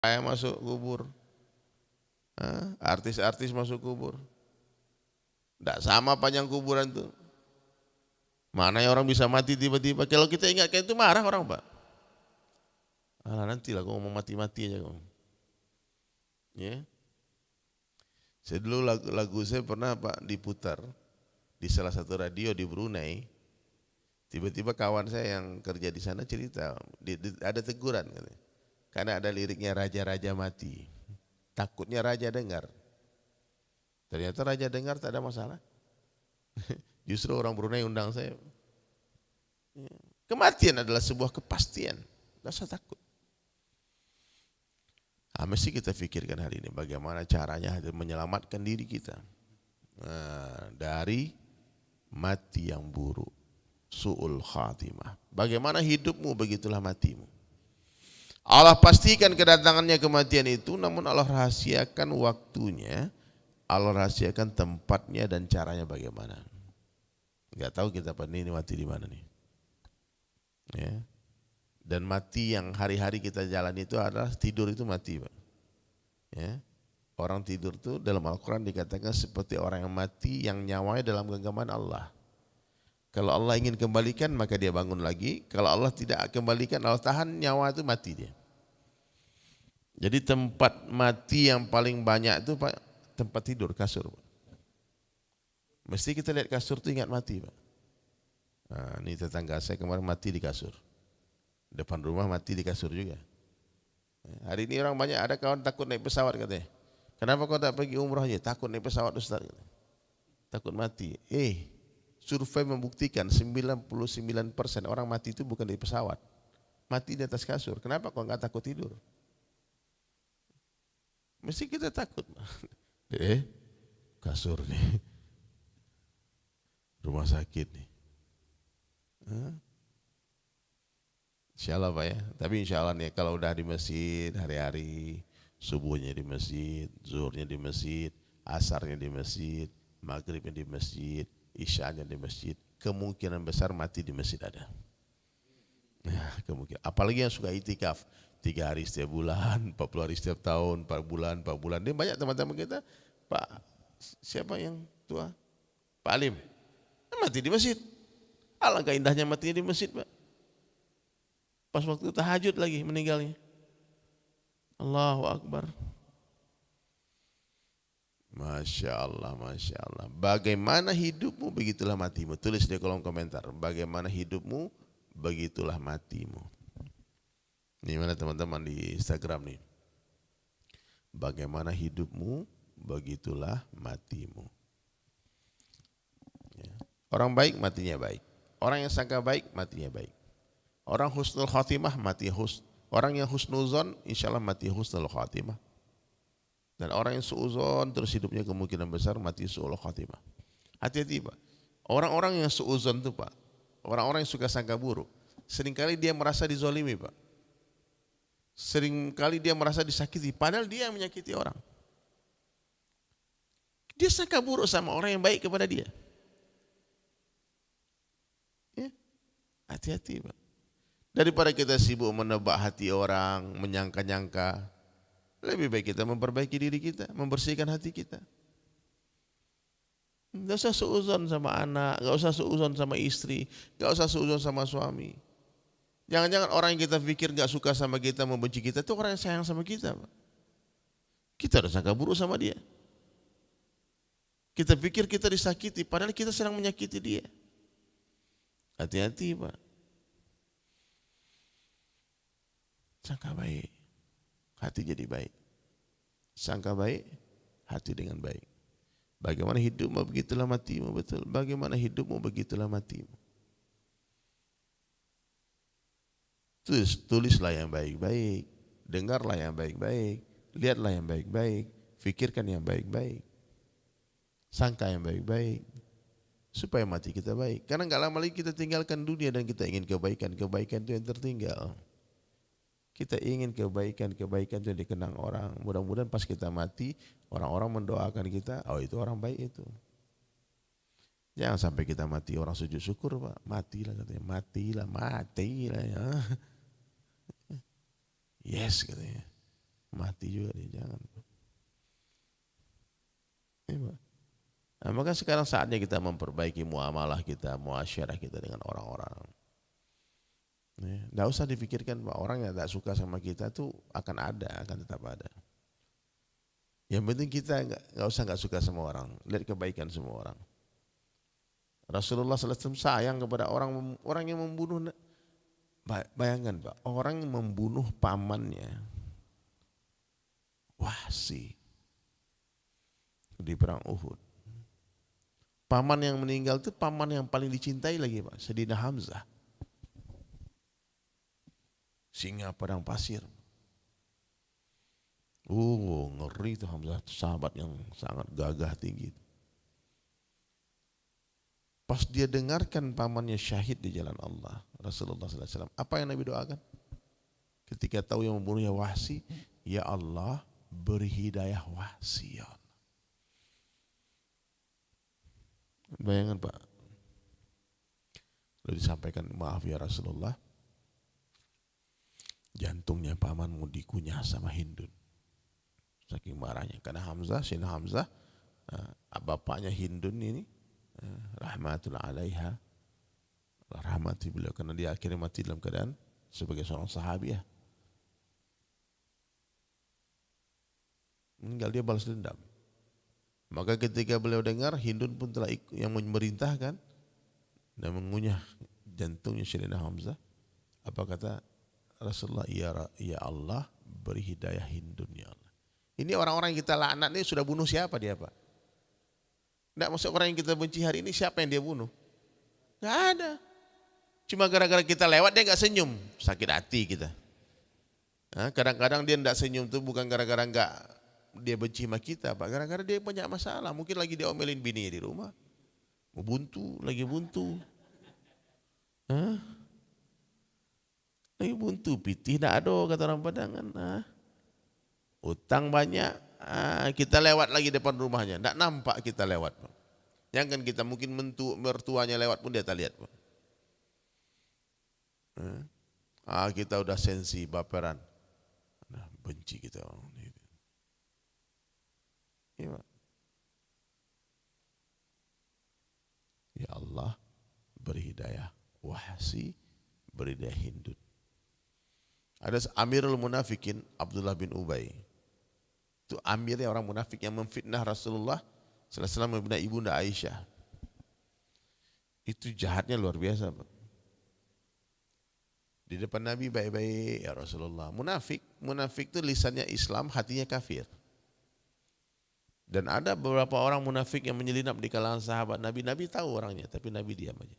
Saya masuk kubur, artis-artis masuk kubur. Tidak sama panjang kuburan tuh. Mana yang orang bisa mati tiba-tiba. Kalau kita ingatkan itu marah orang, Pak. Alah, nantilah kau mau mati-mati aja kau. Ya. Saya dulu lagu saya pernah Pak diputar di salah satu radio di Brunei. Tiba-tiba kawan saya yang kerja di sana cerita, ada teguran katanya. Karena ada liriknya raja-raja mati. Takutnya raja dengar. Ternyata raja dengar tak ada masalah. Justru orang Brunei undang saya. Kematian adalah sebuah kepastian. Tidak usah takut. Mesti kita pikirkan hari ini bagaimana caranya menyelamatkan diri kita dari mati yang buruk, su'ul khatimah. Bagaimana hidupmu, begitulah matimu. Allah pastikan kedatangannya kematian itu, namun Allah rahasiakan waktunya, Allah rahasiakan tempatnya dan caranya bagaimana. Enggak tahu kita ini mati di mana nih. Ya. Dan mati yang hari-hari kita jalani itu adalah tidur itu mati, Pak. Ya. Orang tidur itu dalam Al-Quran dikatakan seperti orang yang mati yang nyawanya dalam genggaman Allah. Kalau Allah ingin kembalikan maka dia bangun lagi. Kalau Allah tidak kembalikan, Allah tahan nyawa itu mati dia. Jadi tempat mati yang paling banyak itu Pak, tempat tidur, kasur, Pak. Mesti kita lihat kasur itu ingat mati, Pak. Nah, ini tetangga saya kemarin mati di kasur. Depan rumah mati di kasur juga. Hari ini orang banyak, ada kawan takut naik pesawat katanya. Kenapa kau tak pergi umrah aja? Takut naik pesawat Ustaz. Takut mati. Survei membuktikan 99% orang mati itu bukan di pesawat. Mati di atas kasur. Kenapa kau enggak takut tidur? Mesti kita takut. Kasur nih. Rumah sakit nih. Insya Allah Pak ya, tapi insya Allah nih kalau udah di masjid hari-hari, subuhnya di masjid, zuhurnya di masjid, asarnya di masjid, maghribnya di masjid, isyanya di masjid, kemungkinan besar mati di masjid ada. Nah, kemungkinan. Apalagi yang suka itikaf, 3 hari setiap bulan, 40 hari setiap tahun, 4 bulan. Dia banyak teman-teman kita, Pak siapa yang tua? Pak Alim, mati di masjid. Alangkah indahnya matinya di masjid, Pak. Pas waktu tahajud lagi meninggalnya. Allahu Akbar. Masya Allah, Masya Allah. Bagaimana hidupmu, begitulah matimu. Tulis di kolom komentar. Bagaimana hidupmu, begitulah matimu. Ini mana teman-teman di Instagram nih. Bagaimana hidupmu, begitulah matimu. Ya. Orang baik matinya baik. Orang yang sangka baik matinya baik. Orang husnul khatimah mati orang yang husnuzon insya Allah mati husnul khatimah. Dan orang yang suuzon terus hidupnya kemungkinan besar mati su'ul khatimah. Hati-hati Pak. Orang-orang yang suuzon itu Pak, orang-orang yang suka sangka buruk, seringkali dia merasa dizolimi Pak. Seringkali dia merasa disakiti, padahal dia yang menyakiti orang. Dia sangka buruk sama orang yang baik kepada dia. Ya. Hati-hati Pak. Daripada kita sibuk menebak hati orang, menyangka-nyangka, lebih baik kita memperbaiki diri kita, membersihkan hati kita. Gak usah suuzon sama anak, gak usah suuzon sama istri, gak usah suuzon sama suami. Jangan-jangan orang yang kita pikir gak suka sama kita, membenci kita, itu orang yang sayang sama kita. Pak. Kita udah sangka buruk sama dia. Kita pikir kita disakiti, padahal kita sedang menyakiti dia. Hati-hati Pak. Sangka baik, hati jadi baik. Sangka baik, hati dengan baik. Bagaimana hidupmu, begitulah matimu, betul. Bagaimana hidupmu, begitulah matimu. Tulislah yang baik-baik, dengarlah yang baik-baik, lihatlah yang baik-baik, fikirkan yang baik-baik, sangka yang baik-baik, supaya mati kita baik. Karena enggak lama lagi kita tinggalkan dunia dan kita ingin kebaikan itu yang tertinggal. Kita ingin kebaikan itu dikenang orang. Mudah-mudahan pas kita mati, orang-orang mendoakan kita, oh itu orang baik itu. Jangan sampai kita mati orang sujud syukur Pak. Matilah katanya, matilah ya. Yes katanya. Mati juga dia, jangan. Nah, maka sekarang saatnya kita memperbaiki muamalah kita, muasyarah kita dengan orang-orang. Nggak usah dipikirkan bahwa orang yang tak suka sama kita tuh akan ada, akan tetap ada. Yang penting kita nggak suka sama orang, lihat kebaikan semua orang. Rasulullah SAW sayang kepada orang yang membunuh. Bayangkan Pak, orang yang membunuh pamannya, Wahsy di perang Uhud. Paman yang meninggal itu paman yang paling dicintai lagi Pak, Sayyidina Hamzah. Singa padang pasir. Ngeri itu Hamzah, sahabat yang sangat gagah tinggi. Pas dia dengarkan pamannya syahid di jalan Allah, Rasulullah SAW, apa yang Nabi doakan? Ketika tahu yang membunuhnya Wahsy, ya Allah beri hidayah Wahsy. Bayangkan Pak, lalu disampaikan, maaf ya Rasulullah, jantungnya pamanmu dikunyah sama Hindun. Saking marahnya, karena Sayyidina Hamzah, bapaknya Hindun ini, rahmatul alaiha, rahmati beliau, karena dia akhirnya mati dalam keadaan sebagai seorang sahabiah. Meninggal, dia balas dendam. Maka ketika beliau dengar, Hindun pun telah yang memerintahkan dan mengunyah jantungnya Sayyidina Hamzah. Apa kata Rasulullah? Ya Allah beri hidayah Hindun ya Allah. Ini orang-orang yang kita laknat ini sudah bunuh siapa dia Pak? Tidak maksud orang yang kita benci hari ini siapa yang dia bunuh? Gak ada. Cuma gara-gara kita lewat dia gak senyum, sakit hati kita. Kadang-kadang dia tidak senyum itu bukan gara-gara dia benci sama kita Pak, gara-gara dia banyak masalah. Mungkin lagi dia omelin bini di rumah, lagi buntu. Lagi buntu, pitih tidak ada kata orang Padangan. Utang banyak, kita lewat lagi depan rumahnya, tidak nampak kita lewat Pak. Yang kan kita mungkin mertuanya lewat pun dia tak lihat Pak. Kita udah sensi baperan, nah, benci kita orang ini. Ya Allah beri hidayah Wahsy, beri hidayah Hindun. Ada Amirul Munafikin Abdullah bin Ubay. Itu amirnya orang munafik yang memfitnah Rasulullah SAW, memfitnah ibunda Aisyah. Itu jahatnya luar biasa Pak. Di depan Nabi baik-baik, ya Rasulullah. Munafik itu lisannya Islam, hatinya kafir. Dan ada beberapa orang munafik yang menyelinap di kalangan sahabat Nabi. Nabi tahu orangnya, tapi Nabi diam aja.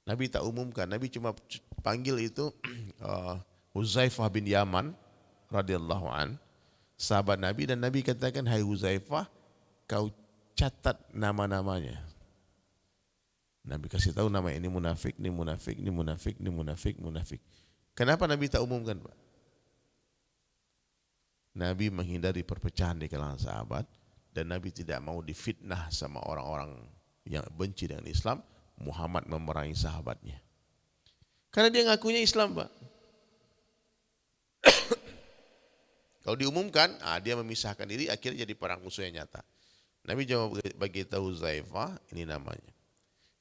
Nabi tak umumkan. Nabi cuma panggil itu Huzaifah bin Yaman radhiyallahu an, sahabat Nabi, dan Nabi katakan, hai Huzaifah, kau catat nama-namanya. Nabi kasih tahu nama ini munafik, ini munafik, ini munafik, ini munafik, munafik. Kenapa Nabi tak umumkan Pak? Nabi menghindari perpecahan di kalangan sahabat. Dan Nabi tidak mau difitnah sama orang-orang yang benci dengan Islam. Muhammad memerangi sahabatnya. Karena dia ngakunya Islam Pak. Kalau diumumkan, dia memisahkan diri, akhirnya jadi perang musuh yang nyata. Nabi jawab bagi tahu Huzaifah, ini namanya.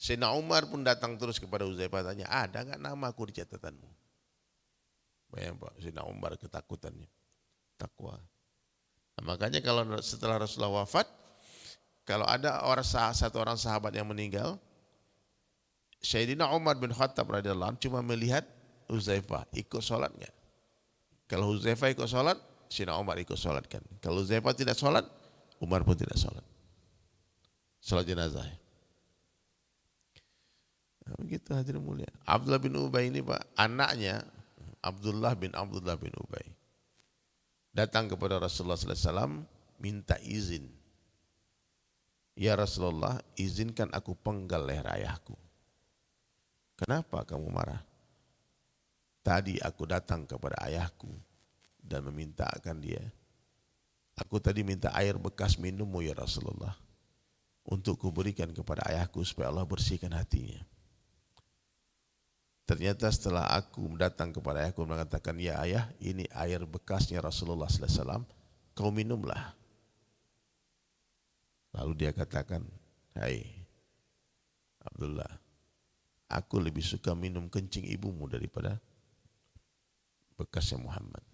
Sayyidina Umar pun datang terus kepada Huzaifah, tanya, ada enggak nama aku di catatanmu? Bayang Pak, Sayyidina Umar ketakutannya. Takwa. Nah, makanya kalau setelah Rasulullah wafat, kalau ada satu orang sahabat yang meninggal, Sayyidina Umar bin Khattab radhiyallahu anhu cuma melihat Huzaifah ikut sholat enggak. Kalau Huzaifah ikut sholat, Sayyidina Umar ikut sholat kan. Kalau Huzaifah tidak sholat, Umar pun tidak sholat. Sholat jenazah. Nah, begitu hadirin mulia. Abdullah bin Ubay ini Pak, anaknya Abdullah bin Ubay datang kepada Rasulullah SAW minta izin. Ya Rasulullah, izinkan aku penggal leher ayahku. Kenapa kamu marah? Tadi aku datang kepada ayahku dan memintakan dia. Aku tadi minta air bekas minummu ya Rasulullah, untuk kuberikan kepada ayahku supaya Allah bersihkan hatinya. Ternyata setelah aku datang kepada ayahku mengatakan, ya ayah, ini air bekasnya Rasulullah SAW, kau minumlah. Lalu dia katakan, hai Abdullah, aku lebih suka minum kencing ibumu daripada bekasnya Muhammad.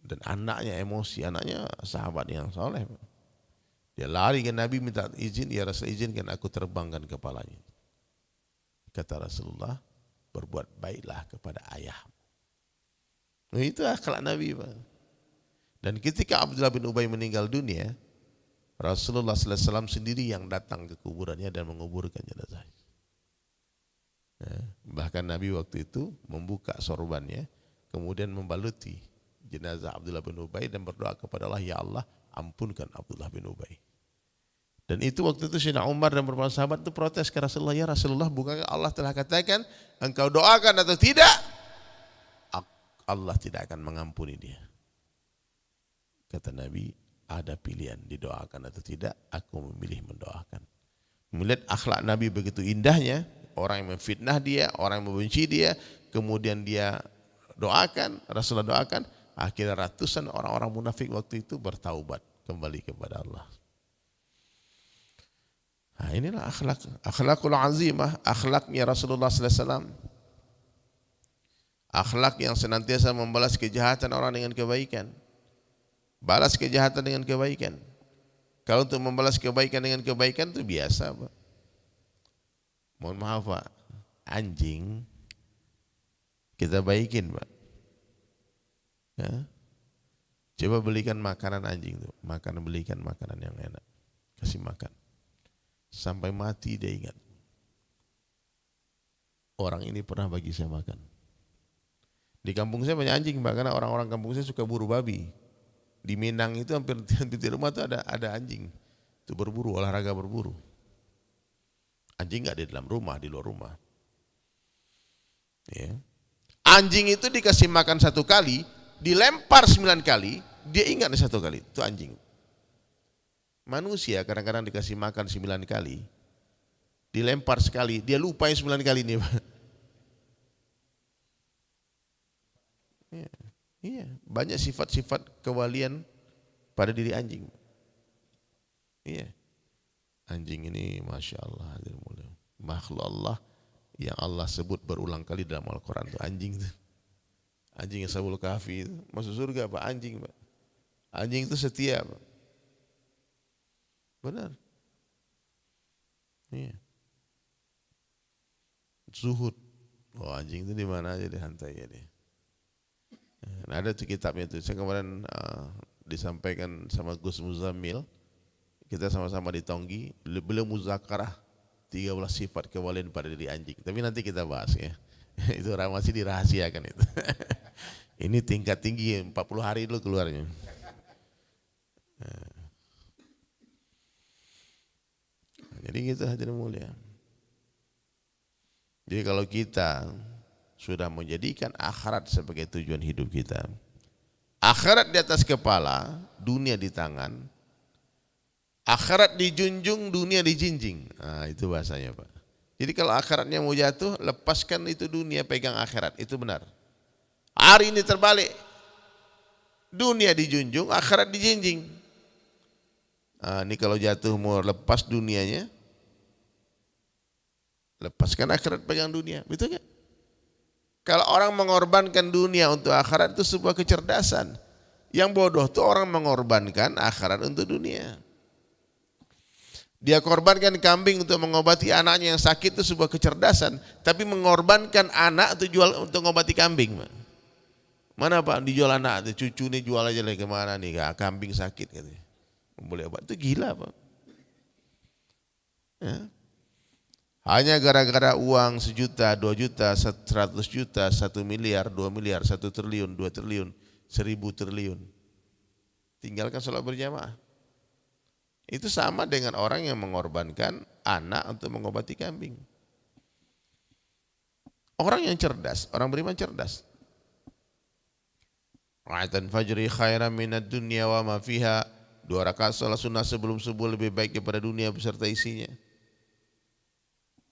Dan anaknya emosi, anaknya sahabat yang soleh. Dia lari ke Nabi minta izin, ya Rasul izinkan aku terbangkan kepalanya. Kata Rasulullah, berbuat baiklah kepada ayah. Nah, itu akhlak Nabi, Pak. Dan ketika Abdullah bin Ubay meninggal dunia, Rasulullah SAW sendiri yang datang ke kuburannya dan menguburkan jenazahnya. Bahkan Nabi waktu itu membuka sorbannya, kemudian membaluti jenazah Abdullah bin Ubay dan berdoa kepada Allah, ya Allah, ampunkan Abdullah bin Ubay. Dan itu waktu itu Sayyidina Umar dan beberapa sahabat itu protes ke Rasulullah, ya Rasulullah, bukankah Allah telah katakan engkau doakan atau tidak? Allah tidak akan mengampuni dia. Kata Nabi, ada pilihan didoakan atau tidak, aku memilih mendoakan. Melihat akhlak Nabi begitu indahnya, orang yang memfitnah dia, orang yang membenci dia, kemudian dia doakan, Rasulullah doakan, akhirnya ratusan orang-orang munafik waktu itu bertaubat kembali kepada Allah. Nah, inilah akhlakul azimah, akhlaknya Rasulullah SAW. Akhlak yang senantiasa membalas kejahatan orang dengan kebaikan. Balas kejahatan dengan kebaikan. Kalau untuk membalas kebaikan dengan kebaikan itu biasa, Pak. Mohon maaf, Pak. Anjing kita baikin, Pak. Ya. Coba belikan makanan anjing tuh, belikan makanan yang enak. Kasih makan. Sampai mati dia ingat. Orang ini pernah bagi saya makan. Di kampung saya banyak anjing, Pak, karena orang-orang kampung saya suka buru babi. Di Minang itu hampir di rumah itu ada anjing. Itu berburu, olahraga berburu. Anjing nggak di dalam rumah, di luar rumah. Ya. Anjing itu dikasih makan 1 kali, dilempar 9 kali, dia ingat 1 kali. Itu anjing. Manusia kadang-kadang dikasih makan 9 kali, dilempar sekali, dia lupa yang 9 kali ini. Iya, banyak sifat-sifat kewalian pada diri anjing. Iya, anjing ini Masya Allah, makhluk Allah yang Allah sebut berulang kali dalam Al-Quran itu anjing itu. Anjing yang Ashabul Kahfi itu masuk surga, Pak, anjing, Pak. Anjing itu setia, Pak. Benar. Iya. Zuhud. Oh, anjing itu di mana aja dihantai ya dia. Nah, ada tuh kitabnya tuh. Saya kemarin disampaikan sama Gus Muzammil. Kita sama-sama di Tonggi. Beliau muzakarah 13 sifat kewalian pada diri anjing. Tapi nanti kita bahas ya. Itu masih dirahasiakan itu. Ini tingkat tinggi 40 hari dulu keluarnya. Jadi gitu hadirin mulia. Jadi kalau kita sudah menjadikan akhirat sebagai tujuan hidup kita, akhirat di atas kepala, dunia di tangan, akhirat dijunjung, dunia dijinjing. Nah, itu bahasanya, Pak. Jadi kalau akhiratnya mau jatuh, lepaskan itu dunia, pegang akhirat. Itu benar. Hari ini terbalik. Dunia dijunjung, akhirat dijinjing. Nah, ini kalau jatuh mau lepas dunianya, lepaskan akhirat, pegang dunia. Betul kan? Kalau orang mengorbankan dunia untuk akhirat itu sebuah kecerdasan. Yang bodoh itu orang mengorbankan akhirat untuk dunia. Dia korbankan kambing untuk mengobati anaknya yang sakit itu sebuah kecerdasan. Tapi mengorbankan anak itu jual untuk mengobati kambing. Mana, Pak, dijual anak, cucu nih jual aja lagi kemana nih, kambing sakit katanya. Boleh obat, itu gila, Pak. Ya. Hanya gara-gara uang 1 juta, 2 juta, 100 juta, 1 miliar, 2 miliar, 1 triliun, 2 triliun, 1000 triliun. Tinggalkan sholat berjamaah. Itu sama dengan orang yang mengorbankan anak untuk mengobati kambing. Orang yang cerdas, orang beriman cerdas. Ra'atan fajri khairan minad dunya wa ma fiha. 2 rakaat salat sunnah sebelum subuh lebih baik daripada dunia beserta isinya.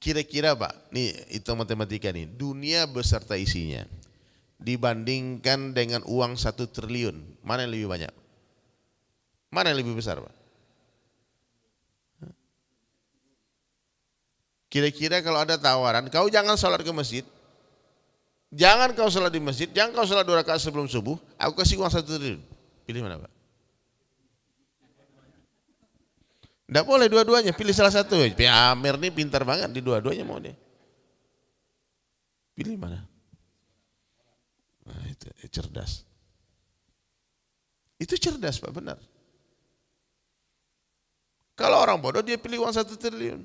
Kira-kira Pak, nih itu matematika nih, dunia beserta isinya dibandingkan dengan uang 1 triliun, mana yang lebih banyak? Mana yang lebih besar Pak? Kira-kira kalau ada tawaran, kau jangan sholat ke masjid, jangan kau sholat di masjid, jangan kau sholat 2 rakaat sebelum subuh, aku kasih uang 1 triliun. Pilih mana Pak? Tidak boleh dua-duanya, pilih salah satu. Amir ini pintar banget, di dua-duanya mau dia. Pilih mana? Nah, itu cerdas. Itu cerdas Pak, benar. Kalau orang bodoh dia pilih uang 1 triliun.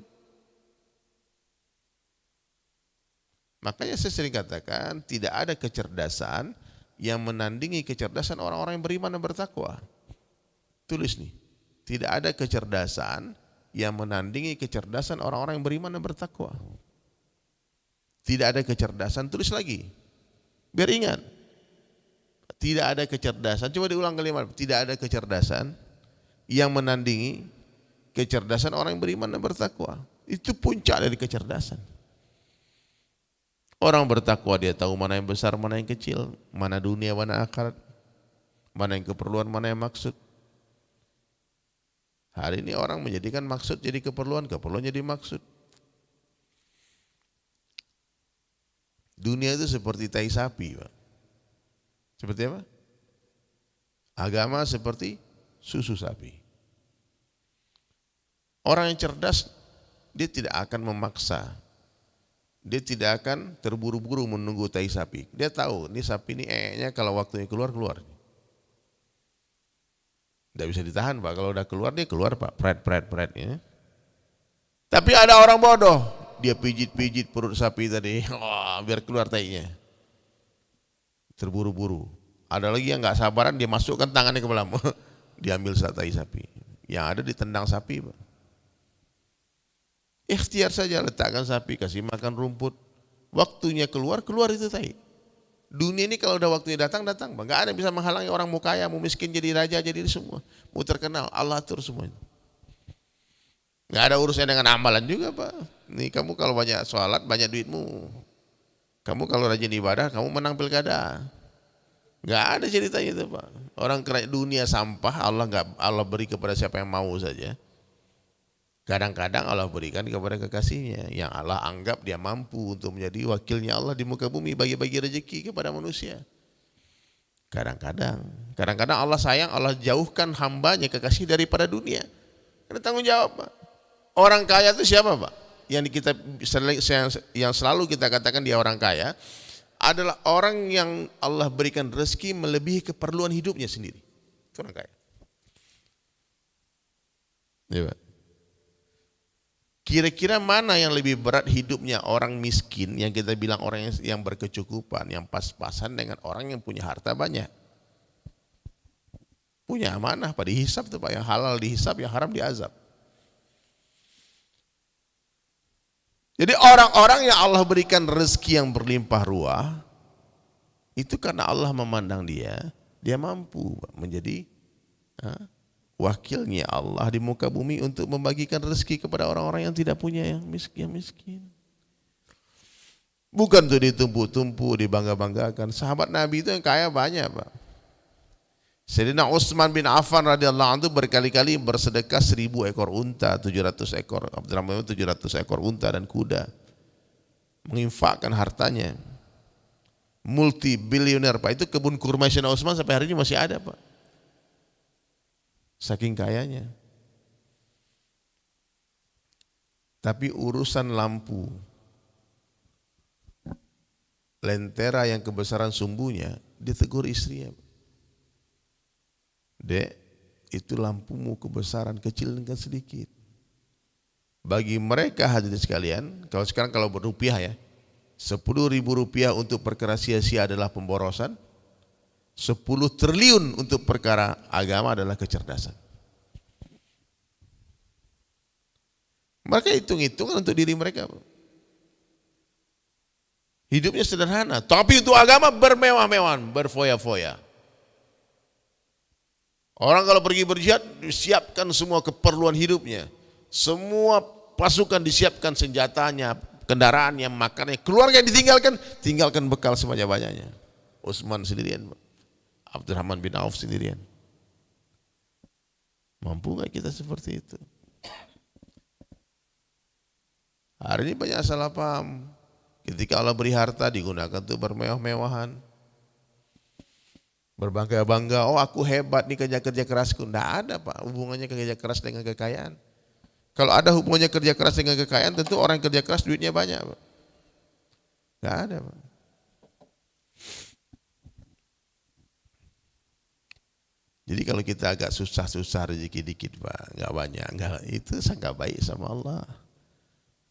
Makanya saya sering katakan tidak ada kecerdasan yang menandingi kecerdasan orang-orang yang beriman dan bertakwa. Tulis nih, tidak ada kecerdasan yang menandingi kecerdasan orang-orang yang beriman dan bertakwa. Tidak ada kecerdasan, tulis lagi, biar ingat. Tidak ada kecerdasan, coba diulang kalimat, tidak ada kecerdasan yang menandingi kecerdasan orang yang beriman dan bertakwa. Itu puncak dari kecerdasan. Orang bertakwa dia tahu mana yang besar, mana yang kecil, mana dunia, mana akhirat, mana yang keperluan, mana yang maksud. Hari ini orang menjadikan maksud jadi keperluan, keperluan jadi maksud. Dunia itu seperti tai sapi, Pak. Seperti apa? Agama seperti susu sapi. Orang yang cerdas, dia tidak akan memaksa. Dia tidak akan terburu-buru menunggu tai sapi. Dia tahu, ini sapi ini nya kalau waktunya keluar. Tidak bisa ditahan Pak, kalau udah keluar dia keluar Pak, pret. Ya. Tapi ada orang bodoh, dia pijit-pijit perut sapi tadi, biar keluar tainya. Terburu-buru. Ada lagi yang nggak sabaran, dia masukkan tangannya ke dalam, diambil tai sapi. Yang ada ditendang sapi Pak. Ikhtiar saja, letakkan sapi, kasih makan rumput. Waktunya keluar itu tai. Dunia ini kalau udah waktunya datang Pak. Gak ada yang bisa menghalangi orang mau kaya, mau miskin, jadi raja, jadi semua. Mau terkenal, Allah atur semuanya. Gak ada urusannya dengan amalan juga Pak. Nih kamu kalau banyak sholat, banyak duitmu. Kamu kalau rajin ibadah, kamu menang pilkada. Gak ada ceritanya itu Pak. Orang kena dunia sampah, Allah beri kepada siapa yang mau saja. Kadang-kadang Allah berikan kepada kekasihnya yang Allah anggap dia mampu untuk menjadi wakilnya Allah di muka bumi, bagi-bagi rezeki kepada manusia. Kadang-kadang Allah sayang, Allah jauhkan hambanya kekasih daripada dunia. Karena tanggung jawab Pak. Orang kaya itu siapa Pak? Yang selalu kita katakan dia orang kaya adalah orang yang Allah berikan rezeki melebihi keperluan hidupnya sendiri. Itu orang kaya. Ya Pak. Kira-kira mana yang lebih berat hidupnya orang miskin yang kita bilang orang yang berkecukupan, yang pas-pasan dengan orang yang punya harta banyak. Punya amanah Pak, dihisap tuh Pak, yang halal dihisap, yang haram diazab. Jadi orang-orang yang Allah berikan rezeki yang berlimpah ruah, itu karena Allah memandang dia mampu Pak, menjadi wakilnya Allah di muka bumi untuk membagikan rezeki kepada orang-orang yang tidak punya, yang miskin. Bukan untuk ditumpu-tumpu, dibangga-banggakan. Sahabat Nabi itu yang kaya banyak Pak. Sayyidina Utsman bin Affan radhiyallahu anhu berkali-kali bersedekah 1000 ekor unta, 700 ekor, Abdurrahman 700 ekor unta dan kuda. Menginfakkan hartanya. Multi bilioner Pak. Itu kebun kurma Sayyidina Utsman sampai hari ini masih ada Pak. Saking kayanya. Tapi urusan lampu, lentera yang kebesaran sumbunya, ditegur istrinya. Dek, itu lampumu kebesaran, kecilkan sedikit. Bagi mereka hadirin sekalian, kalau sekarang kalau berupiah ya, 10.000 rupiah untuk perkara sia-sia adalah pemborosan. 10 triliun untuk perkara agama adalah kecerdasan. Mereka hitung-hitungan untuk diri mereka. Hidupnya sederhana, tapi untuk agama bermewah-mewahan, berfoya-foya. Orang kalau pergi berjihad, disiapkan semua keperluan hidupnya. Semua pasukan disiapkan senjatanya, kendaraan yang makannya, keluarga yang ditinggalkan, tinggalkan bekal sebanyak-banyaknya. Utsman sendirian, Abdurrahman bin Auf sendirian. Mampu nggak kita seperti itu? Hari ini banyak salah paham. Ketika Allah beri harta digunakan untuk bermewah-mewahan, berbangga-bangga. Oh aku hebat nih kerja kerasku. Tidak ada Pak hubungannya kerja keras dengan kekayaan. Kalau ada hubungannya kerja keras dengan kekayaan, tentu orang kerja keras duitnya banyak Pak. Tidak ada Pak. Jadi kalau kita agak susah-susah rezeki dikit Pak, nggak banyak, itu sangat baik sama Allah.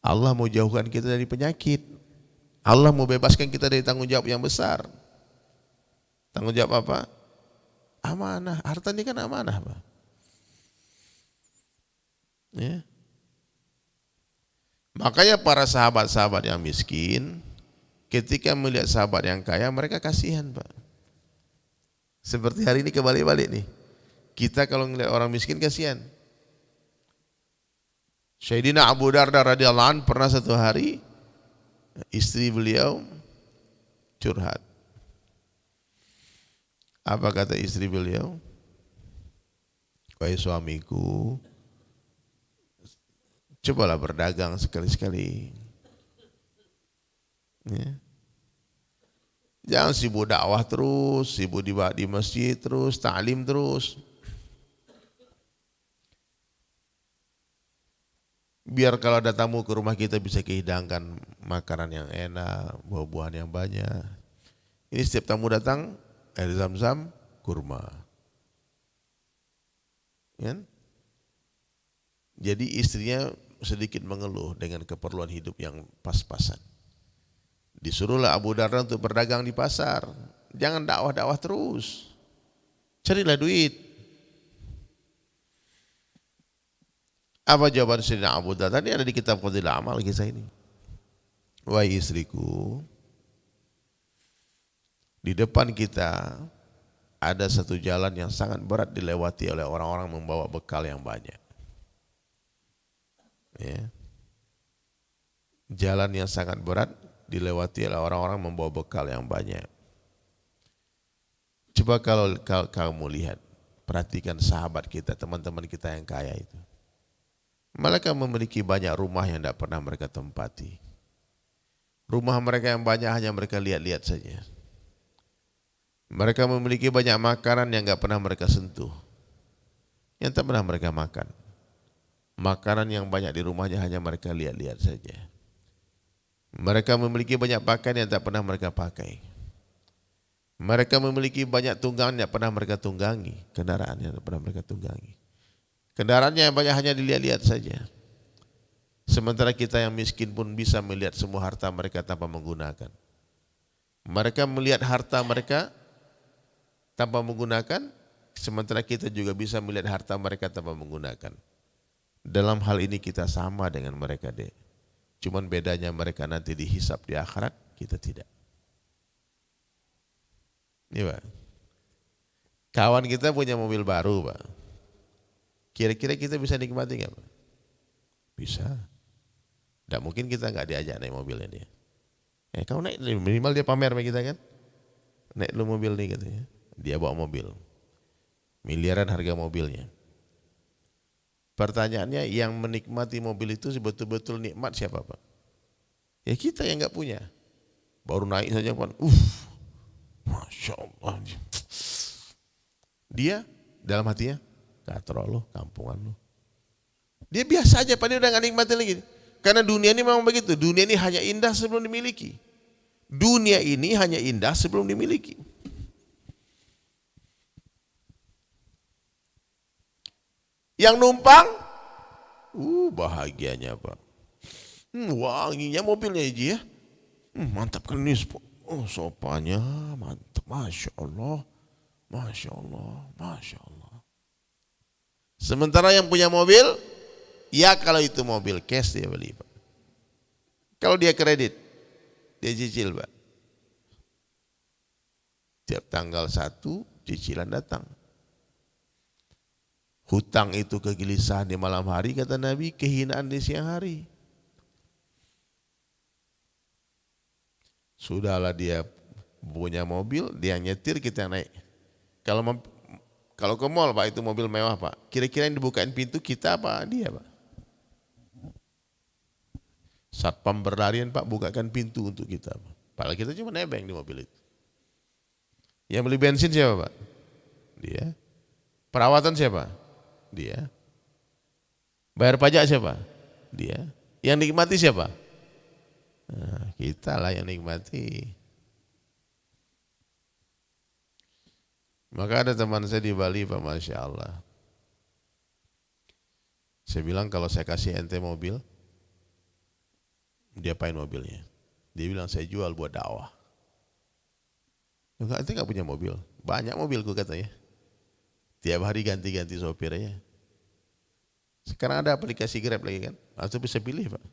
Allah mau jauhkan kita dari penyakit. Allah mau bebaskan kita dari tanggung jawab yang besar. Tanggung jawab apa? Amanah. Harta ini kan amanah Pak. Ya. Makanya para sahabat-sahabat yang miskin, ketika melihat sahabat yang kaya, mereka kasihan Pak. Seperti hari ini kebalik-balik nih. Kita kalau melihat orang miskin kasihan. Sayyidina Abu Darda radhiyallahu anhu pernah satu hari istri beliau curhat. Apa kata istri beliau? Wahai suamiku, cobalah berdagang sekali-sekali. Ya. Jangan sibuk dakwah terus, sibuk di masjid terus, ta'lim terus. Biar kalau ada tamu ke rumah kita bisa kehidangkan makanan yang enak, buah-buahan yang banyak. Ini setiap tamu datang, air zam-zam, kurma. Ya? Jadi istrinya sedikit mengeluh dengan keperluan hidup yang pas-pasan. Disuruhlah Abu Darda untuk berdagang di pasar. Jangan dakwah-dakwah terus. Carilah duit. Apa jawaban Sayyidina Abu Darda? Ini ada di kitab Fadhilul Amal kisah ini. Wahai istriku, di depan kita ada satu jalan yang sangat berat dilewati oleh orang-orang membawa bekal yang banyak. Ya. Jalan yang sangat berat dilewati oleh orang-orang membawa bekal yang banyak. Coba kalau kamu lihat, perhatikan sahabat kita, teman-teman kita yang kaya itu. Mereka memiliki banyak rumah yang tidak pernah mereka tempati. Rumah mereka yang banyak hanya mereka lihat-lihat saja. Mereka memiliki banyak makanan yang tidak pernah mereka sentuh. Yang tak pernah mereka makan. Makanan yang banyak di rumahnya hanya mereka lihat-lihat saja. Mereka memiliki banyak pakaian yang tak pernah mereka pakai. Mereka memiliki banyak tunggangan yang pernah mereka tunggangi. Kendaraan yang tak pernah mereka tunggangi. Kendaraannya yang banyak hanya dilihat-lihat saja. Sementara kita yang miskin pun bisa melihat semua harta mereka tanpa menggunakan. Mereka melihat harta mereka tanpa menggunakan, sementara kita juga bisa melihat harta mereka tanpa menggunakan. Dalam hal ini kita sama dengan mereka deh. Cuman bedanya mereka nanti dihisap di akhirat, kita tidak. Ini Pak. Kawan kita punya mobil baru Pak. Kira-kira kita bisa nikmati nggak Pak? Bisa. Tidak mungkin kita nggak diajak naik mobilnya dia. Kau naik minimal dia pamer sama kita kan? Naik lu mobil nih katanya. Dia bawa mobil. Miliaran harga mobilnya. Pertanyaannya yang menikmati mobil itu betul-betul nikmat siapa Pak? Ya kita yang nggak punya. Baru naik saja Pak. Masya Allah. Dia dalam hatinya, katrol lo, kampungan lo. Dia biasa aja Pak, dia udah gak nikmati lagi. Karena dunia ini memang begitu, dunia ini hanya indah sebelum dimiliki. Dunia ini hanya indah sebelum dimiliki. Yang numpang, bahagianya Pak. Wanginya mobilnya Iji ya. Mantap kan ini, sopanya mantap, Masya Allah, Masya Allah, Masya Allah. Sementara yang punya mobil, ya kalau itu mobil cash dia beli Pak. Kalau dia kredit, dia cicil Pak. Tiap tanggal 1 cicilan datang. Hutang itu kegelisahan di malam hari kata Nabi, kehinaan di siang hari. Sudahlah dia punya mobil, dia nyetir, kita naik. Kalau ke mall Pak, itu mobil mewah Pak, kira-kira yang dibukain pintu kita apa dia Pak? Satpam berlarian Pak, bukakan pintu untuk kita Pak. Padahal kita cuma nebeng di mobil itu. Yang beli bensin siapa Pak? Dia. Perawatan siapa? Dia. Bayar pajak siapa? Dia. Yang nikmati siapa? Nah, kita lah yang nikmati. Maka ada teman saya di Bali Pak, Masya Allah. Saya bilang kalau saya kasih ente mobil, dia apain mobilnya? Dia bilang saya jual buat dakwah. Enggak, ente nggak punya mobil? Banyak mobilku katanya. Tiap hari ganti-ganti sopirnya. Sekarang ada aplikasi Grab lagi kan? Atau bisa pilih Pak.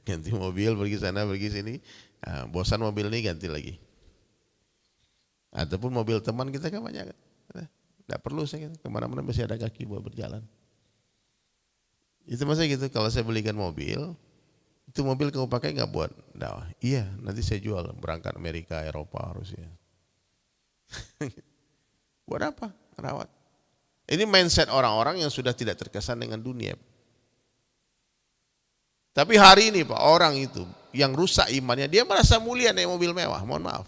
Ganti mobil, pergi sana, pergi sini. Nah, bosan mobil ini ganti lagi. Ataupun mobil teman kita kan banyak kan. Tidak perlu saya kemana-mana masih ada kaki buat berjalan. Itu maksudnya gitu, kalau saya belikan mobil, itu mobil kamu pakai nggak buat dakwah? Iya, nanti saya jual berangkat Amerika, Eropa, Rusia. Buat apa? Rawat. Ini mindset orang-orang yang sudah tidak terkesan dengan dunia. Tapi hari ini Pak, orang itu yang rusak imannya, dia merasa mulia naik mobil mewah, mohon maaf.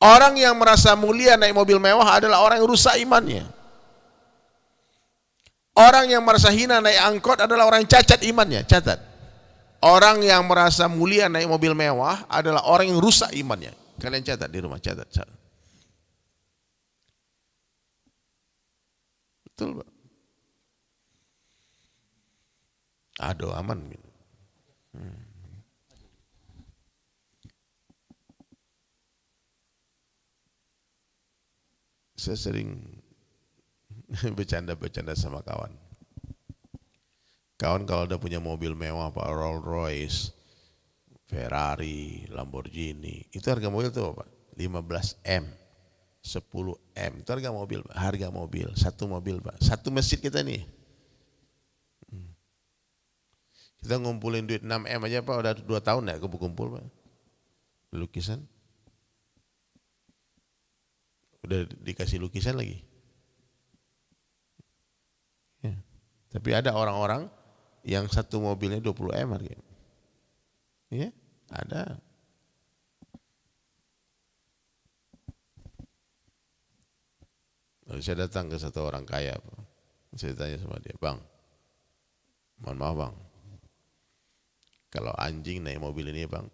Orang yang merasa mulia naik mobil mewah adalah orang yang rusak imannya. Orang yang merasa hina naik angkot adalah orang yang cacat imannya, catat. Orang yang merasa mulia naik mobil mewah adalah orang yang rusak imannya. Kalian catat di rumah, catat. Betul Pak. Aduh aman. Saya sering bercanda-bercanda sama kawan. Kawan kalau udah punya mobil mewah Pak, Rolls Royce, Ferrari, Lamborghini, itu harga mobil tuh Pak, 15M, 10M, itu harga mobil Pak, harga mobil, satu mobil Pak, satu masjid kita nih. Kita ngumpulin duit 6M aja Pak, udah 2 tahun ya kumpul Pak. Lukisan. Udah dikasih lukisan lagi. Ya. Tapi ada orang-orang yang satu mobilnya 20M harganya. Ya, ada. Lalu saya datang ke satu orang kaya, saya tanya sama dia, Bang, mohon maaf Bang, kalau anjing naik mobil ini Bang,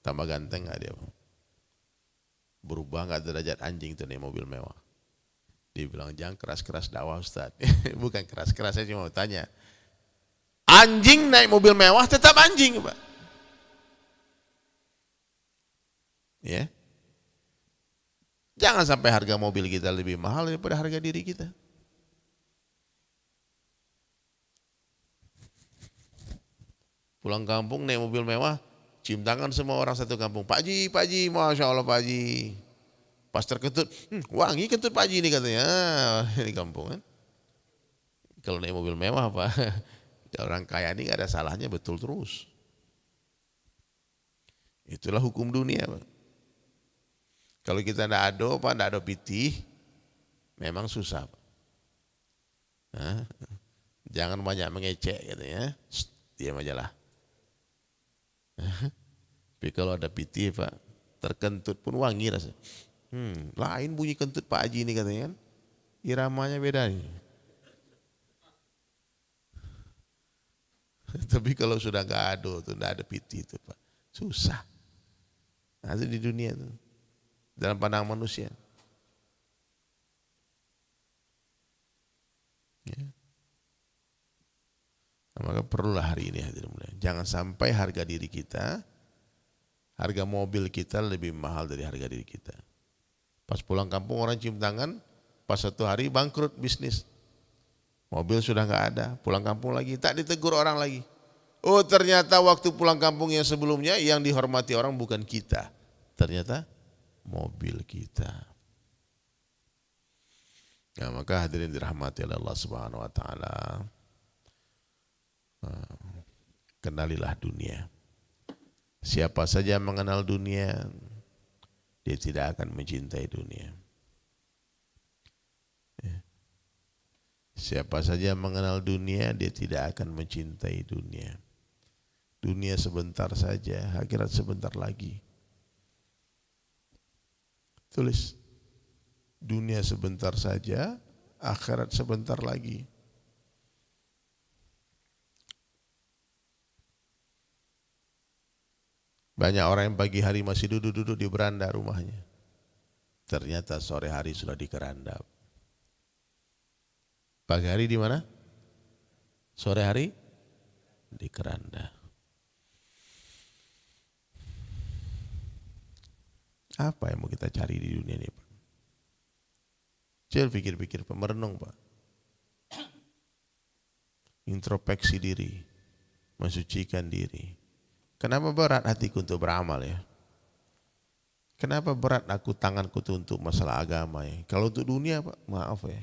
tambah ganteng gak dia Bang? Berubah gak derajat anjing itu naik mobil mewah? Dia bilang, jangan keras-keras dakwah Ustaz. Bukan keras-keras, saya cuma mau tanya. Anjing naik mobil mewah tetap anjing Pak. Ya. Jangan sampai harga mobil kita lebih mahal daripada harga diri kita. Pulang kampung naik mobil mewah, cium tangan semua orang satu kampung. Pak Haji, Masya Allah Pak Haji. Pas terkentut, wangi kentut Pak Haji ini katanya. Di kampung kan. Kalau naik mobil mewah Pak, orang kaya ini gak ada salahnya, betul terus. Itulah hukum dunia Pak. Kalau kita tidak ada Pak, tidak ada pitih, memang susah Pak. Nah, jangan banyak mengecek katanya, diam aja lah. Tapi kalau ada pitih Pak, terkentut pun wangi rasanya. Lain bunyi kentut Pak Haji ini katanya kan, iramanya beda nih. Tapi kalau sudah nggak ada tuh, nggak ada pitih itu Pak, susah. Nah, itu di dunia tuh, dalam pandangan manusia. Ya. Nah, maka perlulah hari ini hadirin mulia, jangan sampai harga diri kita, harga mobil kita lebih mahal dari harga diri kita. Pas pulang kampung orang cium tangan, pas satu hari bangkrut bisnis. Mobil sudah nggak ada, pulang kampung lagi, tak ditegur orang lagi. Oh ternyata waktu pulang kampung yang sebelumnya yang dihormati orang bukan kita, ternyata mobil kita. Nah, maka hadirin dirahmati oleh Allah Subhanahu Wa Taala, kenalilah dunia. Siapa saja yang mengenal dunia, dia tidak akan mencintai dunia. Siapa saja yang mengenal dunia, dia tidak akan mencintai dunia. Dunia sebentar saja, akhirat sebentar lagi. Tulis, dunia sebentar saja, akhirat sebentar lagi. Banyak orang yang pagi hari masih duduk-duduk di beranda rumahnya. Ternyata sore hari sudah dikerandap. Pagi hari di mana? Sore hari di keranda. Apa yang mau kita cari di dunia ini, Pak? Coba pikir-pikir, Pak, merenung, Pak. Introspeksi diri, mensucikan diri. Kenapa berat hatiku untuk beramal ya? Kenapa berat tanganku untuk masalah agama ya? Kalau untuk dunia, Pak, maaf ya.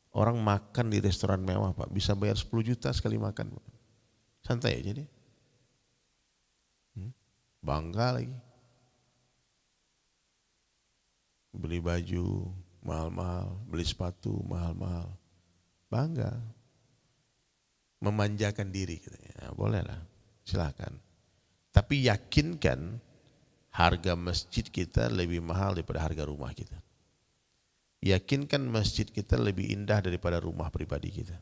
Orang makan di restoran mewah, Pak, bisa bayar 10 juta sekali makan, Pak. Santai aja deh. Bangga lagi. Beli baju mahal-mahal, beli sepatu mahal-mahal. Bangga. Memanjakan diri. Ya, bolehlah, silakan. Tapi yakinkan harga masjid kita lebih mahal daripada harga rumah kita. Yakinkan masjid kita lebih indah daripada rumah pribadi kita.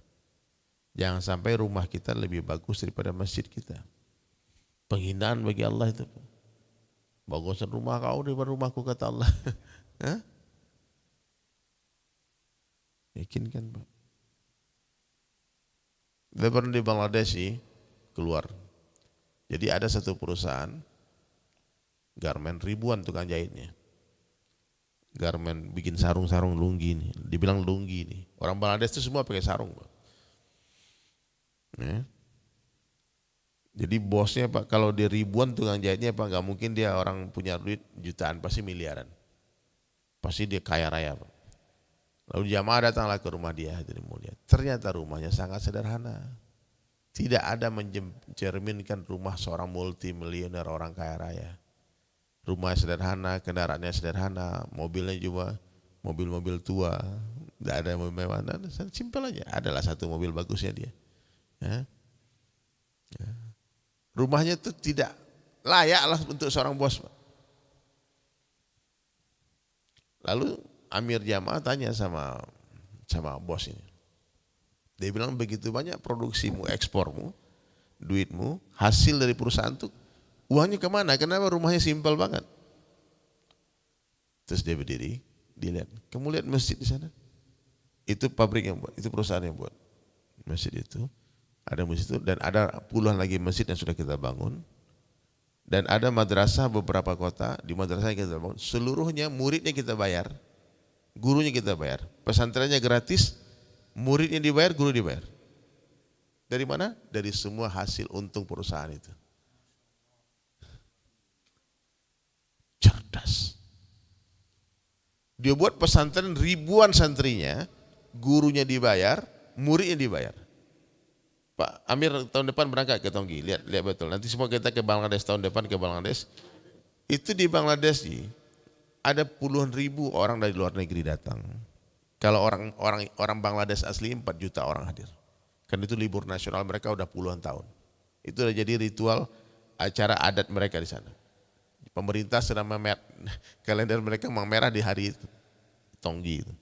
Jangan sampai rumah kita lebih bagus daripada masjid kita. Penghinaan bagi Allah itu. Bagusan rumah kau daripada rumahku, kata Allah. Hah? Yakinkan, Pak. Lebaran di Bangladesh keluar. Jadi ada satu perusahaan garmen, ribuan tukang jahitnya. Garmen bikin sarung-sarung lunggi nih, dibilang lunggi nih. Orang Bangladesh itu semua pakai sarung, Pak. Ya. Jadi bosnya, Pak, kalau dia ribuan tukang jahitnya, Pak, nggak mungkin dia orang punya duit jutaan, pasti miliaran. Pasti dia kaya raya, Pak. Lalu jamaah datanglah ke rumah dia, hadirin mulia. Ternyata rumahnya sangat sederhana. Tidak ada mencerminkan rumah seorang multimilioner, orang kaya raya. Rumah sederhana, kendaraannya sederhana, mobilnya juga mobil-mobil tua, tidak ada mobil mewah, simpel aja. Adalah satu mobil bagusnya dia. Ya. Ya. Rumahnya itu tidak layaklah untuk seorang bos. Lalu Amir Jamaah tanya sama bos ini. Dia bilang, begitu banyak produksimu, ekspormu, duitmu, hasil dari perusahaan itu, uangnya kemana? Kenapa rumahnya simpel banget? Terus dia berdiri, dia lihat, kamu lihat masjid di sana? Itu pabrik yang buat, itu perusahaan yang buat masjid itu. Ada masjid itu, dan ada puluhan lagi masjid yang sudah kita bangun. Dan ada madrasah beberapa kota, di madrasah yang kita bangun, seluruhnya muridnya kita bayar, gurunya kita bayar, pesantrennya gratis, muridnya dibayar, guru dibayar. Dari mana? Dari semua hasil untung perusahaan itu. Cerdas. Dia buat pesantren ribuan santrinya, gurunya dibayar, muridnya dibayar. Pak Amir tahun depan berangkat ke Tonggi, lihat betul. Nanti semua kita ke Bangladesh tahun depan, ke Bangladesh. Itu di Bangladesh ada puluhan ribu orang dari luar negeri datang. Kalau orang Bangladesh asli 4 juta orang hadir. Kan itu libur nasional mereka udah puluhan tahun. Itu udah jadi ritual acara adat mereka di sana. Pemerintah sedang kalender mereka memang merah di hari itu. Tonggi itu.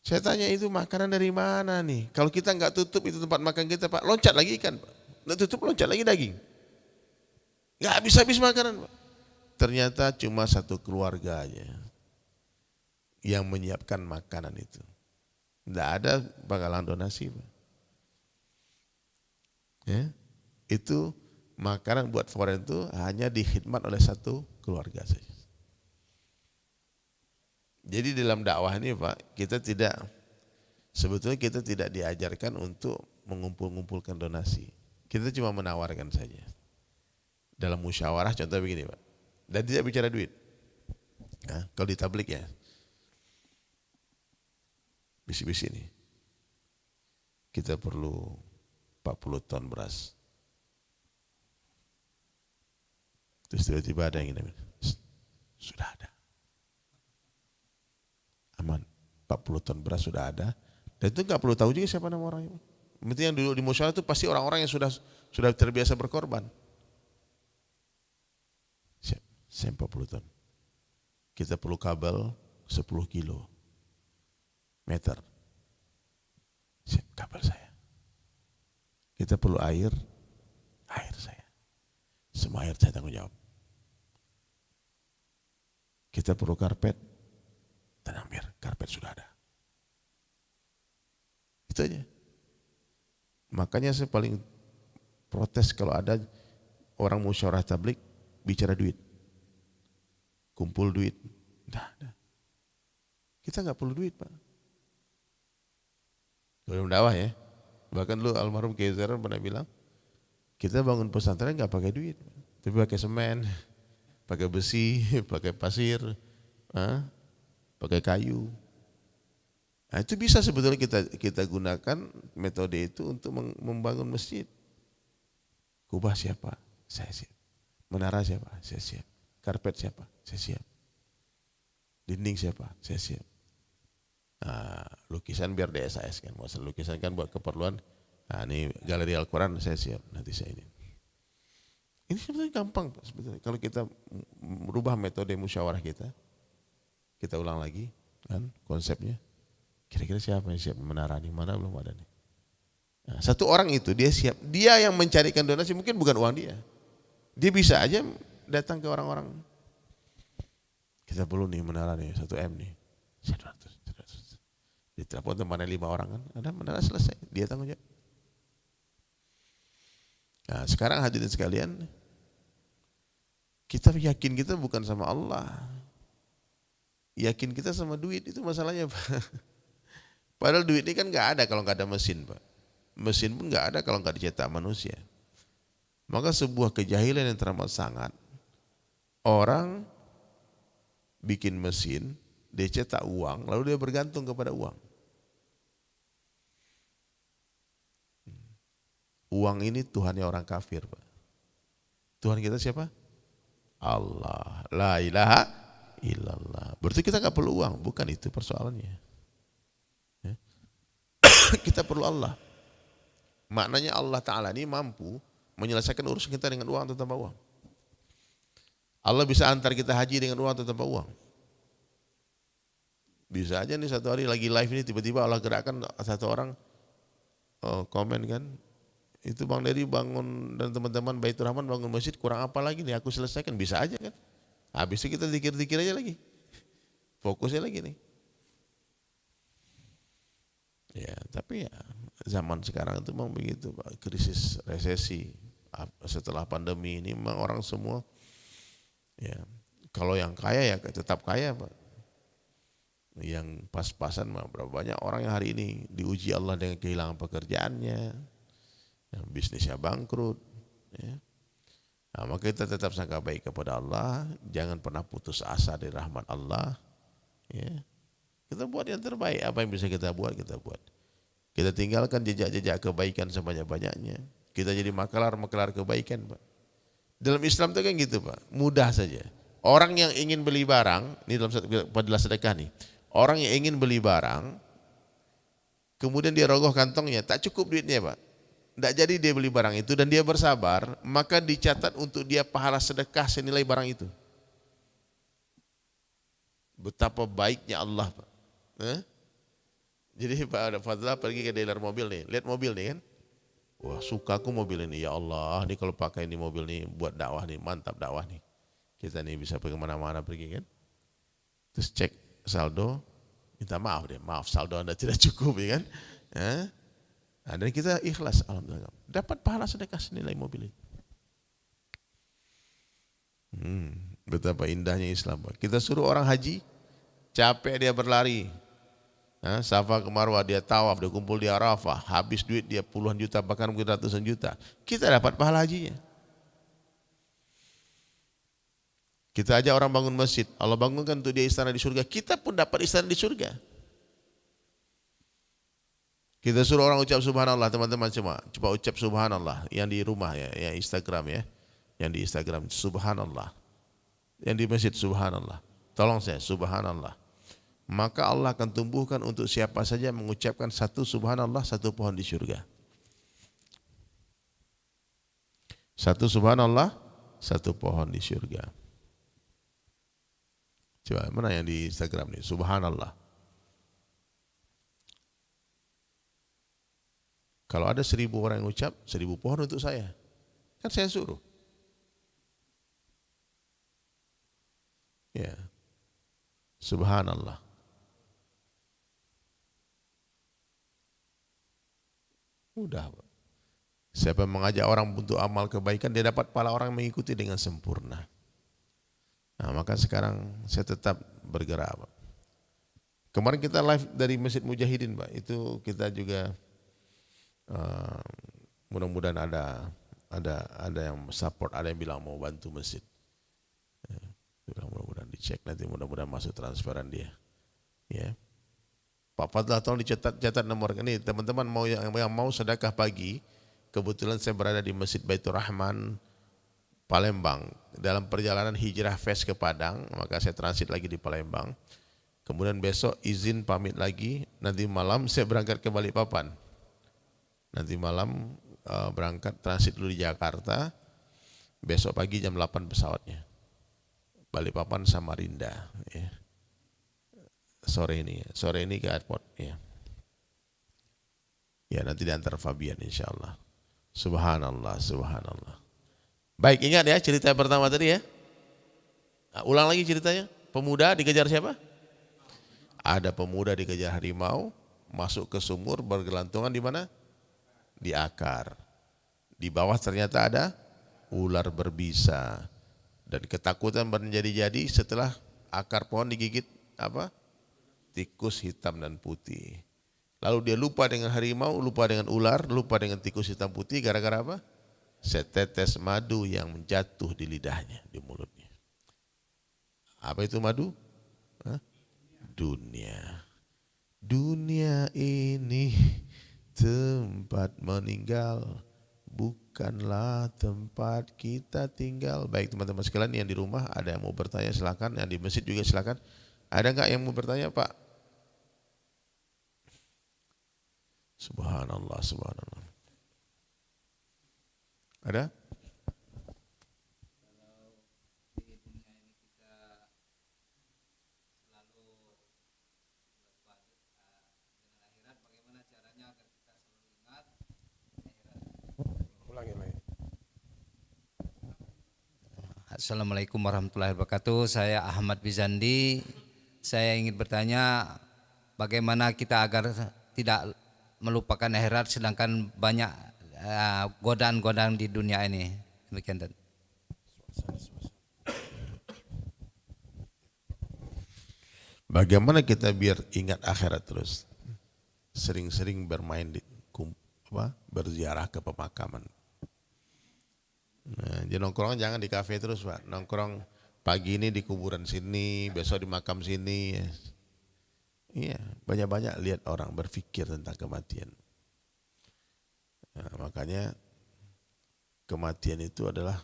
Saya tanya, itu makanan dari mana nih? Kalau kita nggak tutup itu tempat makan kita, Pak, loncat lagi ikan, Pak. Nggak tutup, loncat lagi daging. Nggak habis-habis makanan, Pak. Ternyata cuma satu keluarga aja yang menyiapkan makanan itu. Tidak ada bakalan donasi, Pak. Ya, itu makanan buat foreign itu hanya dikhidmat oleh satu keluarga saja. Jadi dalam dakwah ini, Pak, sebetulnya kita tidak diajarkan untuk mengumpulkan donasi. Kita cuma menawarkan saja. Dalam musyawarah contoh begini, Pak. Dan tidak bicara duit. Nah, kalau di tablik ya, bisi-bisi nih, kita perlu 40 ton beras. Terus tiba-tiba ada yang ini, sudah ada. Aman, 40 ton beras sudah ada. Dan itu nggak perlu tahu juga siapa nama orangnya. Yang duduk di musyawarah itu pasti orang-orang yang sudah terbiasa berkorban. Siap, saya 40 ton. Kita perlu kabel 10 kilo meter. Siap, kabel saya. Kita perlu air saya. Semua air saya tanggung jawab. Kita perlu karpet, tenang biar karpet sudah ada. Itu aja. Makanya saya paling protes kalau ada orang musyawarah tabligh bicara duit. Kumpul duit. Nah. Kita nggak perlu duit, Pak. Belum dakwah ya. Bahkan lu almarhum Kiai Zarar pernah bilang, kita bangun pesantren nggak pakai duit, tapi pakai semen, pakai besi, pakai pasir, pakai kayu. Nah, itu bisa sebetulnya kita gunakan metode itu untuk membangun masjid. Kubah siapa? Saya siap. Menara siapa? Saya siap. Karpet siapa? Saya siap. Dinding siapa? Saya siap. Nah, lukisan biar DSAS kan. Maksud lukisan kan buat keperluan. Nah, ini galeri Al-Quran saya siap. Nanti saya ini. Ini sebetulnya gampang Pak. Sebetulnya kalau kita merubah metode musyawarah kita ulang lagi kan konsepnya. Kira-kira siapa yang siap menara nih? Mana belum ada nih. Nah, satu orang itu dia siap. Dia yang mencarikan donasi mungkin bukan uang dia. Dia bisa aja datang ke orang-orang. Kita perlu nih menara nih 1M nih. 100. Ditelepon temannya 5 orang kan. Ada menara selesai. Dia tanggung jawab. Nah, sekarang hadirin sekalian, kita yakin kita bukan sama Allah. Yakin kita sama duit, itu masalahnya Pak. Padahal duit ini kan nggak ada kalau nggak ada mesin Pak. Mesin pun nggak ada kalau nggak dicetak manusia. Maka sebuah kejahilan yang teramat sangat. Orang bikin mesin, dia cetak uang, lalu dia bergantung kepada uang. Uang ini Tuhannya orang kafir Pak. Tuhan kita siapa? Allah. La ilaha illallah. Berarti kita nggak perlu uang, bukan itu persoalannya. Kita perlu Allah. Maknanya Allah Ta'ala ini mampu menyelesaikan urusan kita dengan uang atau tanpa uang. Allah bisa antar kita haji dengan uang atau tanpa uang. Bisa aja nih satu hari lagi live ini tiba-tiba Allah gerakkan satu orang komen kan, itu Bang Dery bangun dan teman-teman Baitur Rahman bangun masjid, kurang apa lagi nih aku selesaikan, bisa aja kan. Habis itu kita zikir-zikir aja lagi. Fokusnya lagi nih. Ya, tapi ya zaman sekarang itu memang begitu Pak, krisis resesi setelah pandemi ini memang orang semua ya kalau yang kaya ya tetap kaya Pak. Yang pas-pasan berapa banyak orang yang hari ini diuji Allah dengan kehilangan pekerjaannya, yang bisnisnya bangkrut ya. Nah, maka kita tetap sangka baik kepada Allah, jangan pernah putus asa dari rahmat Allah ya. Kita buat yang terbaik, apa yang bisa kita buat, kita buat. Kita tinggalkan jejak-jejak kebaikan sebanyak-banyaknya. Kita jadi maklar kebaikan Pak. Dalam Islam itu kan gitu Pak, mudah saja. Orang yang ingin beli barang, ini dalam fadilah sedekah nih. Orang yang ingin beli barang, kemudian dia rogoh kantongnya, tak cukup duitnya Pak. Tidak jadi dia beli barang itu dan dia bersabar, maka dicatat untuk dia pahala sedekah senilai barang itu. Betapa baiknya Allah Pak. Jadi Pak Fadlah pergi ke dealer mobil nih, lihat mobil nih kan. Wah suka aku mobil ini, ya Allah, ini kalau pakai ini mobil nih buat dakwah nih, mantap dakwah nih. Kita nih bisa pergi kemana-mana pergi kan. Terus cek saldo, minta maaf deh, maaf saldo Anda tidak cukup ya kan. Nah, dan kita ikhlas, alhamdulillah. Dapat pahala sedekah senilai mobil ini. Betapa indahnya Islam. Kita suruh orang haji, capek dia berlari. Safa ke Marwah, dia tawaf, dia kumpul di Arafah, habis duit dia puluhan juta, bahkan mungkin ratusan juta. Kita dapat pahala hajinya. Kita ajak orang bangun masjid, Allah bangunkan untuk dia istana di surga, kita pun dapat istana di surga. Kita suruh orang ucap subhanallah, teman-teman coba ucap subhanallah yang di rumah ya, yang Instagram ya. Yang di Instagram subhanallah. Yang di masjid subhanallah. Tolong saya subhanallah. Maka Allah akan tumbuhkan untuk siapa saja mengucapkan satu subhanallah, satu pohon di surga. Satu subhanallah, satu pohon di surga. Coba mana yang di Instagram nih? Subhanallah. Kalau ada 1000 orang yang ucap, 1000 pohon untuk saya. Kan saya suruh. Ya. Subhanallah. Mudah, Pak. Siapa yang mengajak orang untuk amal kebaikan, dia dapat pahala orang yang mengikuti dengan sempurna. Nah, maka sekarang saya tetap bergerak, Pak. Kemarin kita live dari Masjid Mujahidin, Pak. Itu kita juga mudah-mudahan ada yang support, ada yang bilang mau bantu masjid. Mudah-mudahan dicek nanti, mudah-mudahan masuk transferan dia. Ya. Pak Fadlah tolong dicatat nomor ini, teman-teman mau yang mau sedekah pagi. Kebetulan saya berada di Masjid Baitur Rahman Palembang. Dalam perjalanan hijrah fest ke Padang, maka saya transit lagi di Palembang. Kemudian besok izin pamit lagi, nanti malam saya berangkat ke Balikpapan. Nanti malam berangkat transit dulu di Jakarta. Besok pagi jam 8 pesawatnya. Balikpapan Samarinda, ya. Sore ini ke airport, ya. Ya, nanti diantar Fabian insyaallah. Subhanallah, subhanallah. Baik, ingat ya cerita pertama tadi ya. Nah, ulang lagi ceritanya. Pemuda dikejar siapa? Ada pemuda dikejar harimau, masuk ke sumur, bergelantungan di mana? Di akar. Di bawah ternyata ada ular berbisa. Dan ketakutan menjadi-jadi setelah akar pohon digigit apa? Tikus hitam dan putih. Lalu dia lupa dengan harimau, lupa dengan ular, lupa dengan tikus hitam putih, gara-gara apa? Setetes madu yang jatuh di lidahnya, di mulutnya. Apa itu madu? Hah? Dunia. Dunia ini tempat meninggal, bukanlah tempat kita tinggal. Baik teman-teman sekalian yang di rumah, ada yang mau bertanya silakan, yang di masjid juga silakan. Ada enggak yang mau bertanya, Pak? Subhanallah, subhanallah. Ada? Assalamualaikum warahmatullahi wabarakatuh. Saya Ahmad Bizandi. Saya ingin bertanya bagaimana kita agar tidak melupakan akhirat sedangkan banyak godaan-godaan di dunia ini. Demikian. Bagaimana kita biar ingat akhirat terus? Sering-sering bermain berziarah ke pemakaman. Nah, jadi nongkrong jangan di kafe terus, Pak. Nongkrong pagi ini di kuburan sini, besok di makam sini. Iya, banyak-banyak lihat orang berpikir tentang kematian. Nah, makanya kematian itu adalah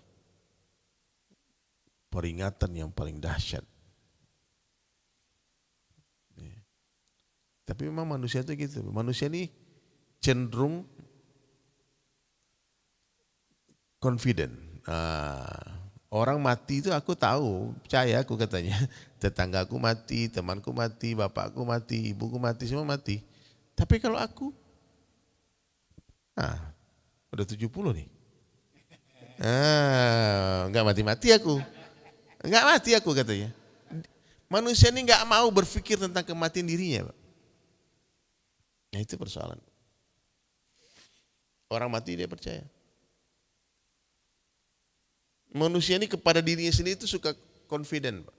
peringatan yang paling dahsyat. Tapi memang manusia itu gitu. Manusia ini cenderung confident. Orang mati itu aku tahu, percaya aku katanya. Tetanggaku mati, temanku mati, bapakku mati, ibuku mati, semua mati. Tapi kalau aku, udah 70 nih. Enggak mati-mati aku. Enggak mati aku katanya. Manusia ini enggak mau berpikir tentang kematian dirinya, Pak. Nah itu persoalan. Orang mati dia percaya. Manusia ini kepada dirinya sendiri itu suka confident, Pak.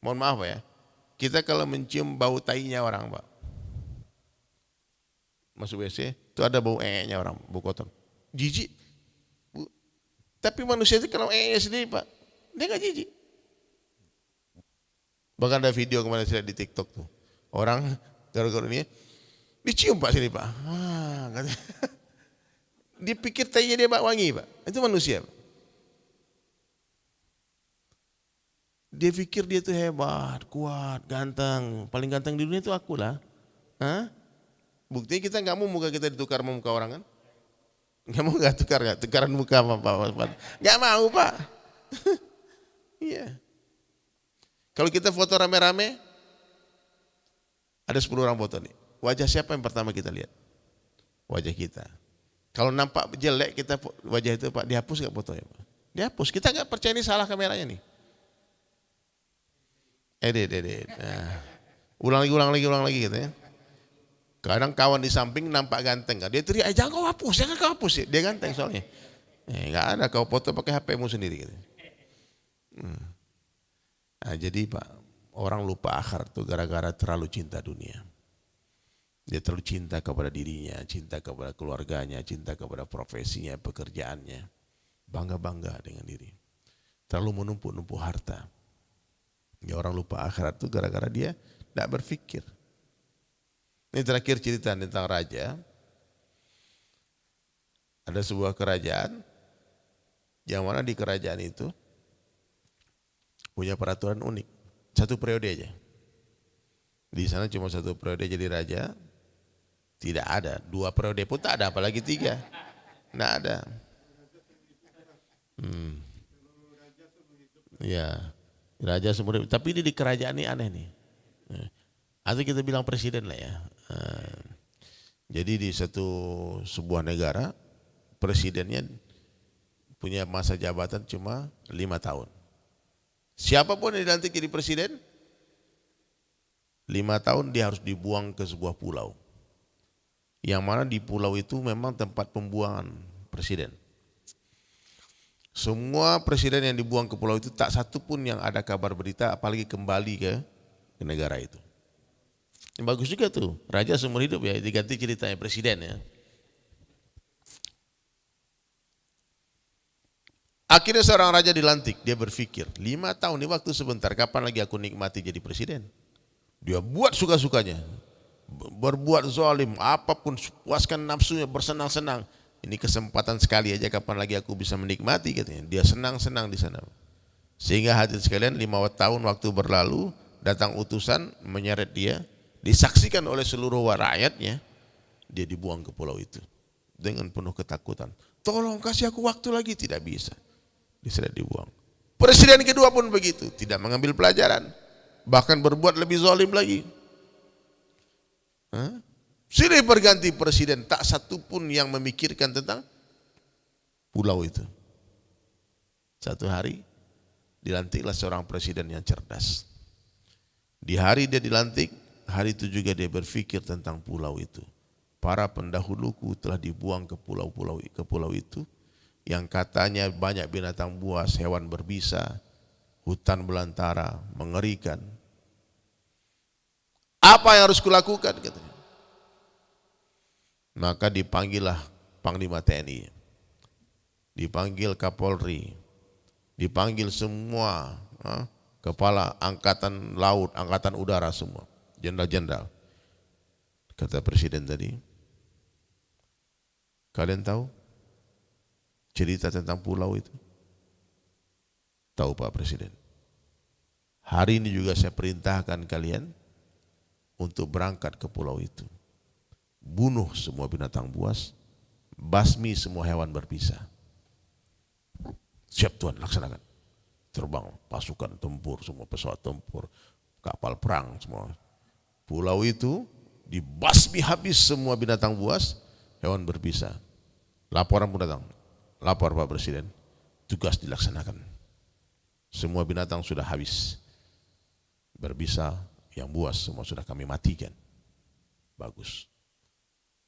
Mohon maaf ya, kita kalau mencium bau tainya orang, Pak, masuk WC, itu ada bau nya orang, bau kotor. Jijik. Tapi manusia itu kalau nya sendiri, Pak, dia gak jijik. Bahkan ada video kemarin saya lihat di TikTok tuh, orang gara-gara ini dicium, Pak, sini, Pak. Dia pikir tainya dia wangi, Pak. Itu manusia, Pak. Dia pikir dia tuh hebat, kuat, ganteng. Paling ganteng di dunia itu aku lah. Hah? Buktinya kita nggak mau muka kita ditukar sama muka orang kan? Nggak mau nggak tukar nggak? Tukaran muka sama Pak? Nggak mau Pak. Iya. Kalau kita foto rame-rame, ada 10 orang foto nih. Wajah siapa yang pertama kita lihat? Wajah kita. Kalau nampak jelek kita wajah itu Pak, dihapus nggak fotonya Pak? Dihapus. Kita nggak percaya ini salah kameranya nih. Edit. Nah, ulang lagi gitu ya. Kadang kawan di samping nampak ganteng, dia teriak, jangan kau hapus ya. Dia ganteng soalnya. Nggak ada, kau foto pakai HP-mu sendiri gitu. Nah, jadi Pak, orang lupa akhirat tuh gara-gara terlalu cinta dunia. Dia terlalu cinta kepada dirinya, cinta kepada keluarganya, cinta kepada profesinya, pekerjaannya. Bangga-bangga dengan diri. Terlalu menumpuk-numpuk harta. Ya, orang lupa akhirat itu gara-gara dia tidak berpikir. Ini terakhir cerita tentang raja. Ada sebuah kerajaan, yang mana di kerajaan itu punya peraturan unik. 1 periode aja. Di sana cuma 1 periode jadi raja. Tidak ada. 2 periode pun tak ada, apalagi 3. Tidak ada. Ya. Raja seumur hidup. Tapi ini di kerajaan ini aneh nih. Atau kita bilang presiden lah ya. Jadi di sebuah negara, presidennya punya masa jabatan cuma 5 tahun. Siapapun yang dilantik jadi presiden, 5 tahun dia harus dibuang ke sebuah pulau. Yang mana di pulau itu memang tempat pembuangan presiden. Semua presiden yang dibuang ke pulau itu tak satu pun yang ada kabar berita apalagi kembali ke negara itu. Yang bagus juga tuh, raja seumur hidup ya, diganti ceritanya presiden ya. Akhirnya seorang raja dilantik, dia berpikir 5 tahun ini waktu sebentar, kapan lagi aku nikmati jadi presiden. Dia buat suka-sukanya, berbuat zalim, apapun, puaskan nafsunya, bersenang-senang. Ini kesempatan sekali aja, kapan lagi aku bisa menikmati katanya. Dia senang-senang di sana. Sehingga hadirin sekalian 5 tahun waktu berlalu, datang utusan menyeret dia, disaksikan oleh seluruh rakyatnya, dia dibuang ke pulau itu dengan penuh ketakutan. Tolong kasih aku waktu lagi, tidak bisa. Diseret dibuang. Presiden kedua pun begitu, tidak mengambil pelajaran, bahkan berbuat lebih zalim lagi. Silih berganti presiden, tak satu pun yang memikirkan tentang pulau itu. Satu hari dilantiklah seorang presiden yang cerdas. Di hari dia dilantik, hari itu juga dia berpikir tentang pulau itu. Para pendahuluku telah dibuang ke pulau itu, yang katanya banyak binatang buas, hewan berbisa, hutan belantara, mengerikan. Apa yang harus kulakukan katanya? Maka dipanggillah Panglima TNI, dipanggil Kapolri, dipanggil semua kepala angkatan laut, angkatan udara semua, jenderal-jenderal. Kata presiden tadi, kalian tahu cerita tentang pulau itu? Tahu Pak Presiden. Hari ini juga saya perintahkan kalian untuk berangkat ke pulau itu. Bunuh semua binatang buas, basmi semua hewan berbisa. Siap Tuhan, laksanakan. Terbang pasukan tempur, semua pesawat tempur, kapal perang semua. Pulau itu dibasmi habis semua binatang buas, hewan berbisa. Laporan pun datang. Lapor Pak Presiden, tugas dilaksanakan. Semua binatang sudah habis. Berbisa, yang buas semua sudah kami matikan. Bagus.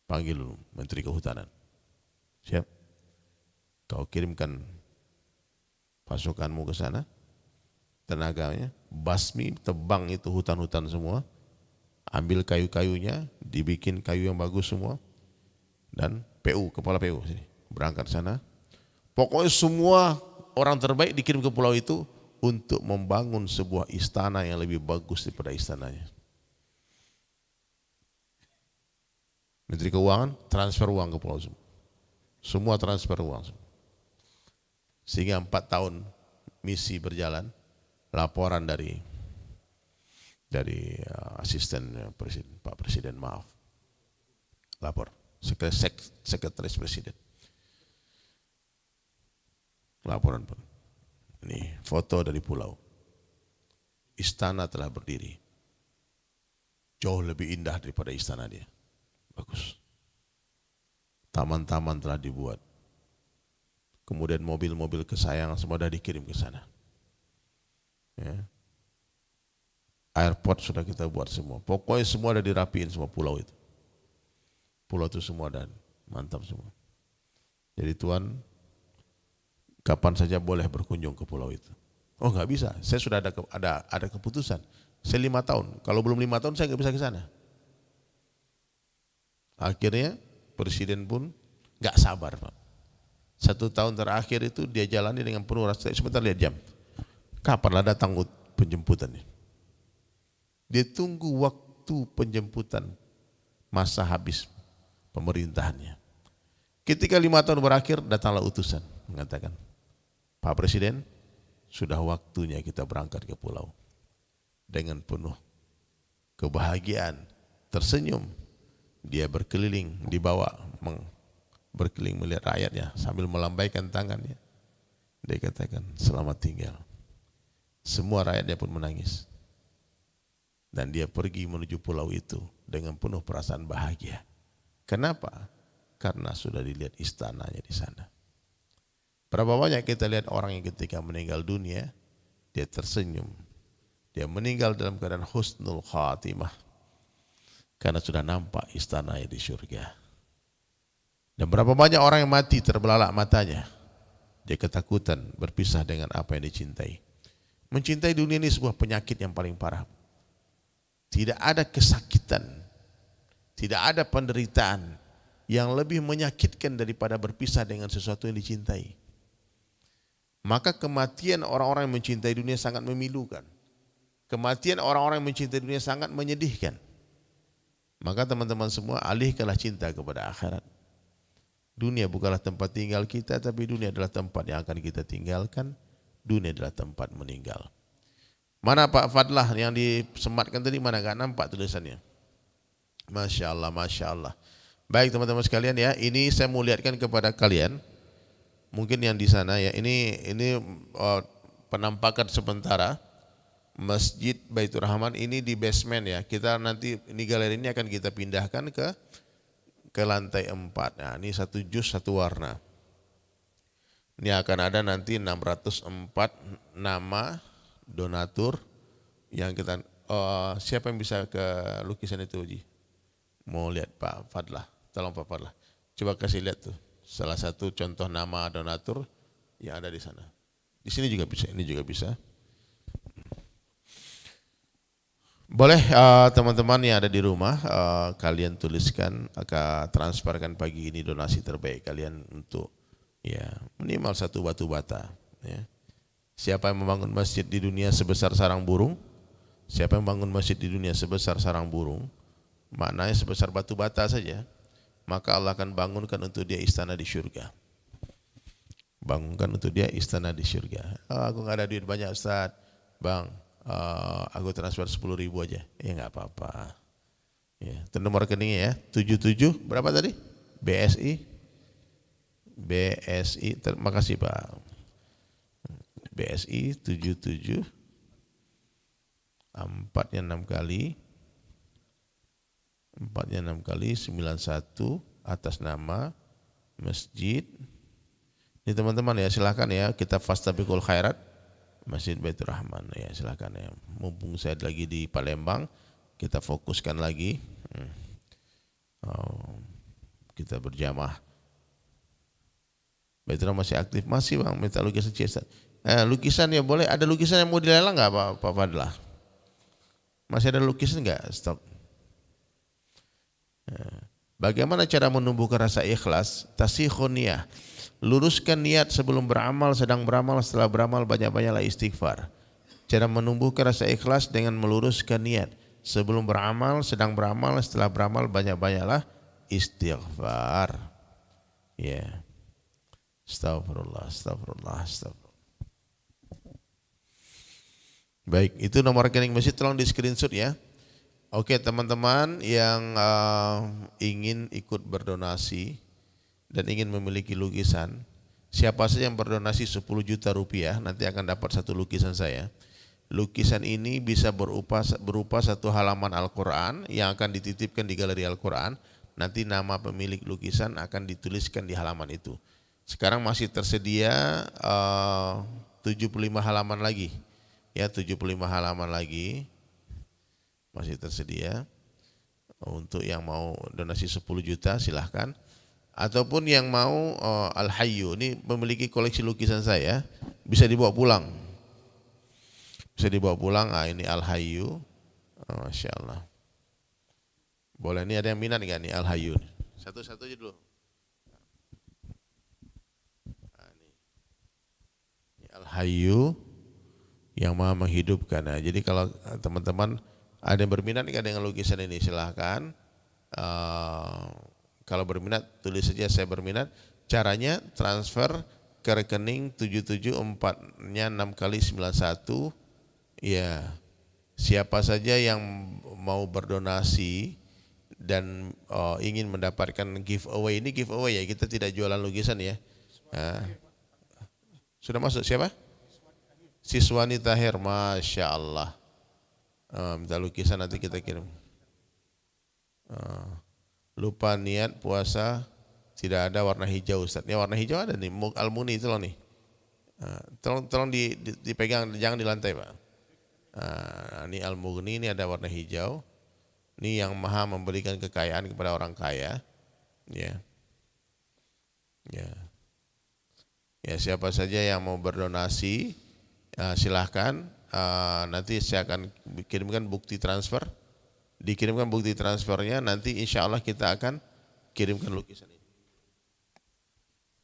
Panggil Menteri Kehutanan. Siap. Kau kirimkan pasukanmu ke sana, tenaganya, basmi, tebang itu hutan-hutan semua, ambil kayu-kayunya, dibikin kayu yang bagus semua, dan PU, kepala PU sini, berangkat sana. Pokoknya semua orang terbaik dikirim ke pulau itu untuk membangun sebuah istana yang lebih bagus daripada istananya. Menteri Keuangan transfer uang ke pulau semua. Semua transfer uang semua. Sehingga 4 tahun misi berjalan, laporan dari asisten presiden, Pak Presiden, maaf, lapor sekretaris presiden, laporan Pak. Ini foto dari pulau, istana telah berdiri, jauh lebih indah daripada istana dia, bagus. Taman-taman telah dibuat, kemudian mobil-mobil kesayangan semua sudah dikirim ke sana. Ya. Airport sudah kita buat semua. Pokoknya semua ada dirapiin semua pulau itu. Pulau itu semua dan mantap semua. Jadi Tuan, kapan saja boleh berkunjung ke pulau itu. Oh nggak bisa, saya sudah ada keputusan. Saya 5 tahun, kalau belum 5 tahun saya nggak bisa ke sana. Akhirnya Presiden pun nggak sabar Pak. 1 tahun terakhir itu dia jalani dengan penuh rasa. Sebentar lihat jam. Kapanlah datang penjemputannya? Dia tunggu waktu penjemputan masa habis pemerintahannya. Ketika 5 tahun berakhir, datanglah utusan mengatakan, Pak Presiden, sudah waktunya kita berangkat ke pulau. Dengan penuh kebahagiaan, tersenyum, dia berkeliling, dibawa berkeliling melihat rakyatnya sambil melambaikan tangannya. Dia katakan, selamat tinggal. Semua rakyatnya pun menangis. Dan dia pergi menuju pulau itu dengan penuh perasaan bahagia. Kenapa? Karena sudah dilihat istananya di sana. Berapa banyak kita lihat orang yang ketika meninggal dunia, dia tersenyum. Dia meninggal dalam keadaan husnul khatimah. Karena sudah nampak istananya di surga. Dan berapa banyak orang yang mati terbelalak matanya. Dia ketakutan berpisah dengan apa yang dicintai. Mencintai dunia ini sebuah penyakit yang paling parah. Tidak ada kesakitan, tidak ada penderitaan yang lebih menyakitkan daripada berpisah dengan sesuatu yang dicintai. Maka kematian orang-orang yang mencintai dunia sangat memilukan. Kematian orang-orang yang mencintai dunia sangat menyedihkan. Maka teman-teman semua, alihkanlah cinta kepada akhirat. Dunia bukanlah tempat tinggal kita, tapi dunia adalah tempat yang akan kita tinggalkan. Dunia adalah tempat meninggal. Mana Pak Fadlah yang disematkan tadi, mana gak nampak tulisannya? Masya Allah, Masya Allah. Baik teman-teman sekalian ya, ini saya mau lihatkan kepada kalian. Mungkin yang di sana ya, ini penampakan sementara Masjid Baitur Rahman ini di basement ya. Kita nanti ini galeri ini akan kita pindahkan ke lantai 4. Nah, ini satu juz satu warna. Ini akan ada nanti 604 nama donatur yang kita siapa yang bisa ke lukisan itu Uji? Mau lihat Pak Fadlah, tolong Pak Fadlah. Coba kasih lihat tuh salah satu contoh nama donatur yang ada di sana. Di sini juga bisa, ini juga bisa. Boleh teman-teman yang ada di rumah kalian tuliskan, transferkan pagi ini donasi terbaik kalian untuk ya minimal 1 batu bata. Ya. Siapa yang membangun masjid di dunia sebesar sarang burung? Siapa yang membangun masjid di dunia sebesar sarang burung? Maknanya sebesar batu bata saja. Maka Allah akan bangunkan untuk dia istana di surga. Bangunkan untuk dia istana di surga. Aku nggak ada duit banyak Ustaz. Bang, aku transfer 10.000 aja. Ya nggak apa-apa. Ya, nomor rekeningnya ya 77 berapa tadi? BSI. Terima kasih Pak. BSI 77 4-nya 6 kali 91 atas nama masjid. Ini teman-teman ya silakan ya kita fastabiqul khairat Masjid Baitur Rahman ya silakan ya. Mumpung saya lagi di Palembang kita fokuskan lagi kita berjamaah. Baitur Rahman masih aktif masih Bang minta lukisan Ustaz. Lukisan ya boleh, ada lukisan yang mau dilelang nggak Pak Fadlah? Masih ada lukisan nggak? Stop. Bagaimana cara menumbuhkan rasa ikhlas? Tasikhun niyah. Luruskan niat sebelum beramal, sedang beramal, setelah beramal banyak-banyaklah istighfar. Cara menumbuhkan rasa ikhlas dengan meluruskan niat. Sebelum beramal, sedang beramal, setelah beramal banyak-banyaklah istighfar. Ya. Astagfirullah. Baik, itu nomor rekening masjid, tolong di screenshot ya. Oke, teman-teman yang ingin ikut berdonasi dan ingin memiliki lukisan, siapa saja yang berdonasi 10 juta rupiah nanti akan dapat satu lukisan saya. Lukisan ini bisa berupa satu halaman Al-Quran yang akan dititipkan di galeri Al-Quran. Nanti nama pemilik lukisan akan dituliskan di halaman itu. Sekarang masih tersedia 75 halaman lagi. Ya, 75 halaman lagi masih tersedia. Untuk yang mau donasi 10 juta silahkan. Ataupun yang mau Al-Hayyu, ini memiliki koleksi lukisan saya, bisa dibawa pulang. Bisa dibawa pulang, ini Al-Hayyu. Masya Allah. Boleh, ini ada yang minat nggak nih Al-Hayyu? Satu-satu aja dulu. Ini Al-Hayyu yang Maha menghidupkan. Nah, jadi kalau teman-teman ada yang berminat dengan lukisan ini silahkan. Kalau berminat tulis saja saya berminat. Caranya transfer ke rekening 774-nya 6 kali 91. Ya, siapa saja yang mau berdonasi dan ingin mendapatkan giveaway, ini giveaway ya, kita tidak jualan lukisan ya. Sudah masuk siapa? Siswani Tahir, Masya Allah. Minta lukisan nanti kita kirim. Lupa niat puasa tidak ada warna hijau Ustaz. Ya warna hijau ada nih, Al-Muni itu loh nih. Tolong dipegang, jangan di lantai Pak. Ini Al-Mughni, ini ada warna hijau. Ini yang Maha memberikan kekayaan kepada orang kaya. Ya. Ya. Ya, siapa saja yang mau berdonasi silahkan. Nanti saya akan kirimkan bukti transfer. Dikirimkan bukti transfernya, nanti insya Allah kita akan kirimkan lukisan ini.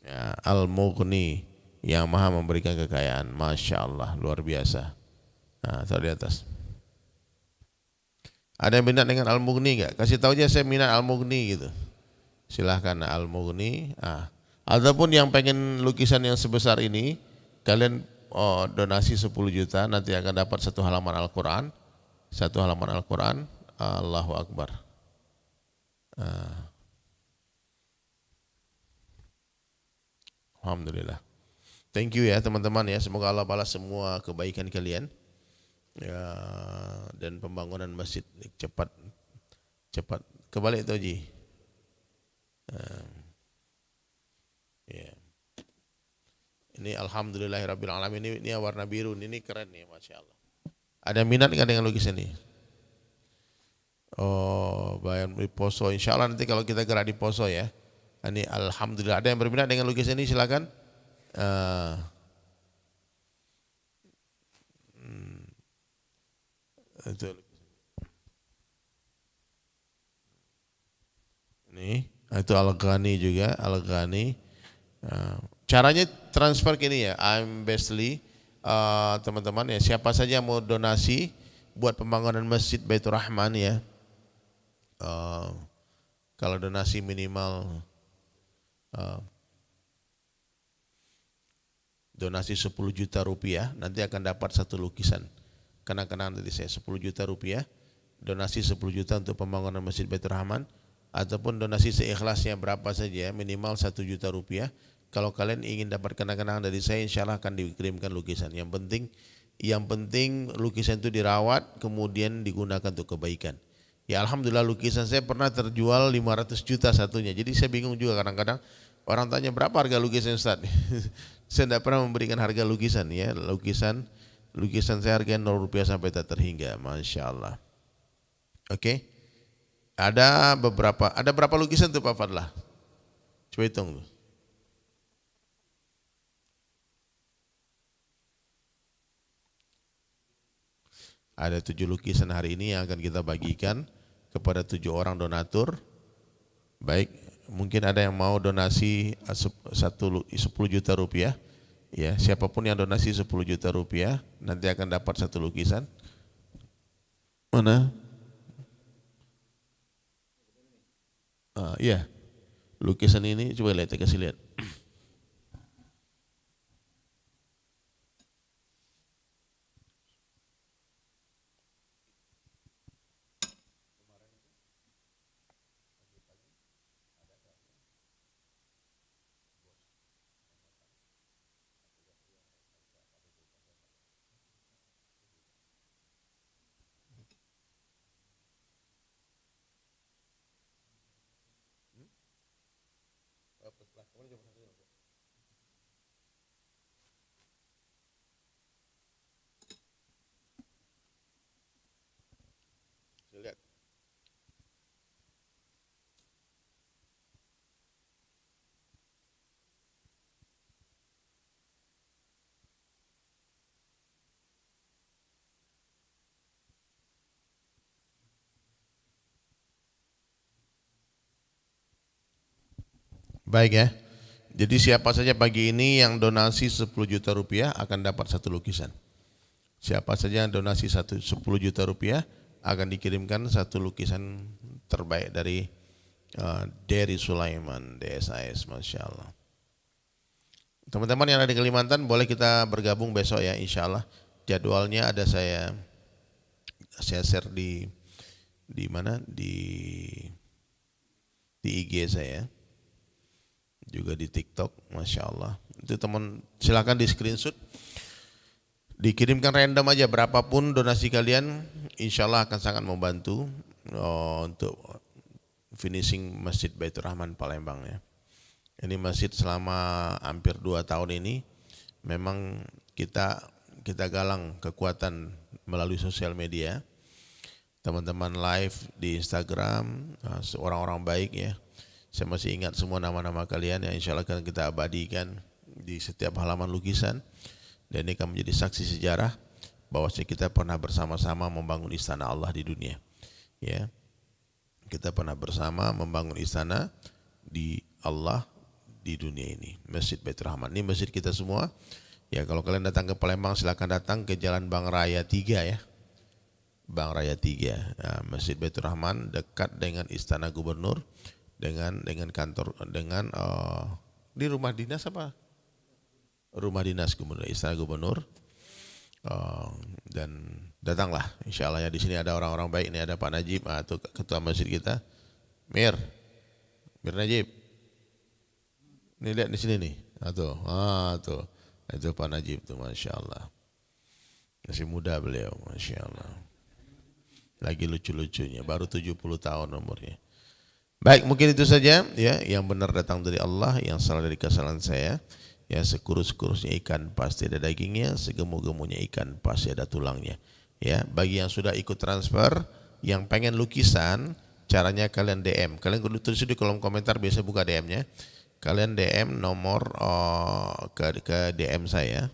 Ya, Al-Mughni yang Maha memberikan kekayaan, Masya Allah, luar biasa. Nah, taruh di atas. Ada yang minat dengan Al-Mughni enggak? Kasih tahu aja saya minat Al-Mughni gitu. Silahkan Al-Mughni. Ataupun yang pengen lukisan yang sebesar ini, kalian donasi 10 juta, nanti akan dapat satu halaman Al-Quran. Satu halaman Al-Quran. Allahu Akbar. Alhamdulillah. Thank you ya teman-teman ya. Semoga Allah balas semua kebaikan kalian. Ya, dan pembangunan masjid cepat kebalik itu Ji. Ya. Ini alhamdulillahirabbil alamin, ini warna biru, ini keren nih Masya Allah. Ada minat nggak dengan lukisan ini? Bayar di Poso, insya Allah nanti kalau kita gerak di Poso ya. Ini alhamdulillah. Ada yang berminat dengan lukisan ini silakan. Itu Al-Ghani juga, Al-Ghani. Caranya transfer gini ya, I'm Besli, teman-teman ya, siapa saja mau donasi buat pembangunan Masjid Baitur Rahman ya. Kalau donasi minimal donasi 10 juta rupiah nanti akan dapat satu lukisan. Kenang-kenang tadi saya 10 juta rupiah, donasi 10 juta untuk pembangunan Masjid Baitur Rahman, ataupun donasi seikhlasnya berapa saja minimal 1 juta rupiah. Kalau kalian ingin dapat kenang-kenang dari saya, insya Allah akan dikirimkan lukisan. Yang penting lukisan itu dirawat kemudian digunakan untuk kebaikan. Ya alhamdulillah lukisan saya pernah terjual 500 juta satunya. Jadi saya bingung juga kadang-kadang orang tanya berapa harga lukisan Ustaz. Saya tidak pernah memberikan harga lukisan ya. Lukisan saya harganya 0 rupiah sampai tak terhingga. Masya Allah. Oke. Ada berapa lukisan tuh Pak Fadlah? Coba hitung tuh. Ada 7 lukisan hari ini yang akan kita bagikan kepada 7 orang donatur. Baik, mungkin ada yang mau donasi 10 juta rupiah. Ya, siapapun yang donasi 10 juta rupiah nanti akan dapat satu lukisan. Mana? Iya, lukisan ini coba lihat, kasih lihat. Baik ya. Jadi siapa saja pagi ini yang donasi 10 juta rupiah akan dapat satu lukisan. Siapa saja yang donasi 10 juta rupiah akan dikirimkan satu lukisan terbaik dari Dery Sulaiman DSIS, Masya Allah. Teman-teman yang ada di Kalimantan boleh kita bergabung besok ya, insya Allah. Jadwalnya ada saya share di mana di IG saya, juga di TikTok, Masya Allah. Itu teman silakan di screenshot, dikirimkan random aja berapapun donasi kalian, insya Allah akan sangat membantu untuk finishing Masjid Baitur Rahman Palembang ya. Ini masjid selama hampir 2 tahun ini memang kita galang kekuatan melalui sosial media. Teman-teman live di Instagram, orang-orang baik ya. Saya masih ingat semua nama-nama kalian yang insya Allah akan kita abadikan di setiap halaman lukisan. Dan ini akan menjadi saksi sejarah bahwa kita pernah bersama-sama membangun istana Allah di dunia. Ya, kita pernah bersama membangun istana di Allah di dunia ini, Masjid Baitur Rahman. Ini masjid kita semua. Ya, kalau kalian datang ke Palembang silakan datang ke Jalan Bang Raya 3 ya. Bang Raya 3. Nah, Masjid Baitur Rahman dekat dengan Istana Gubernur, dengan kantor, dengan di rumah dinas apa? Rumah dinas Gubernur, Istana Gubernur. Dan datanglah, insya Allah ya. Di sini ada orang-orang baik. Ini ada Pak Najib atau ketua masjid kita, Mir Najib. Ini lihat di sini nih, tuh, itu Pak Najib tuh, Masya Allah. Masih muda beliau, Masya Allah. Lagi lucu-lucunya, baru 70 tahun umurnya. Baik, mungkin itu saja ya, yang benar datang dari Allah, yang salah dari kesalahan saya. Ya, sekurus-kurusnya ikan pasti ada dagingnya, segemuk-gemuknya ikan pasti ada tulangnya. Ya, bagi yang sudah ikut transfer, yang pengen lukisan, caranya kalian DM. Kalian tulis di kolom komentar, biasa buka DM-nya. Kalian DM nomor ke DM saya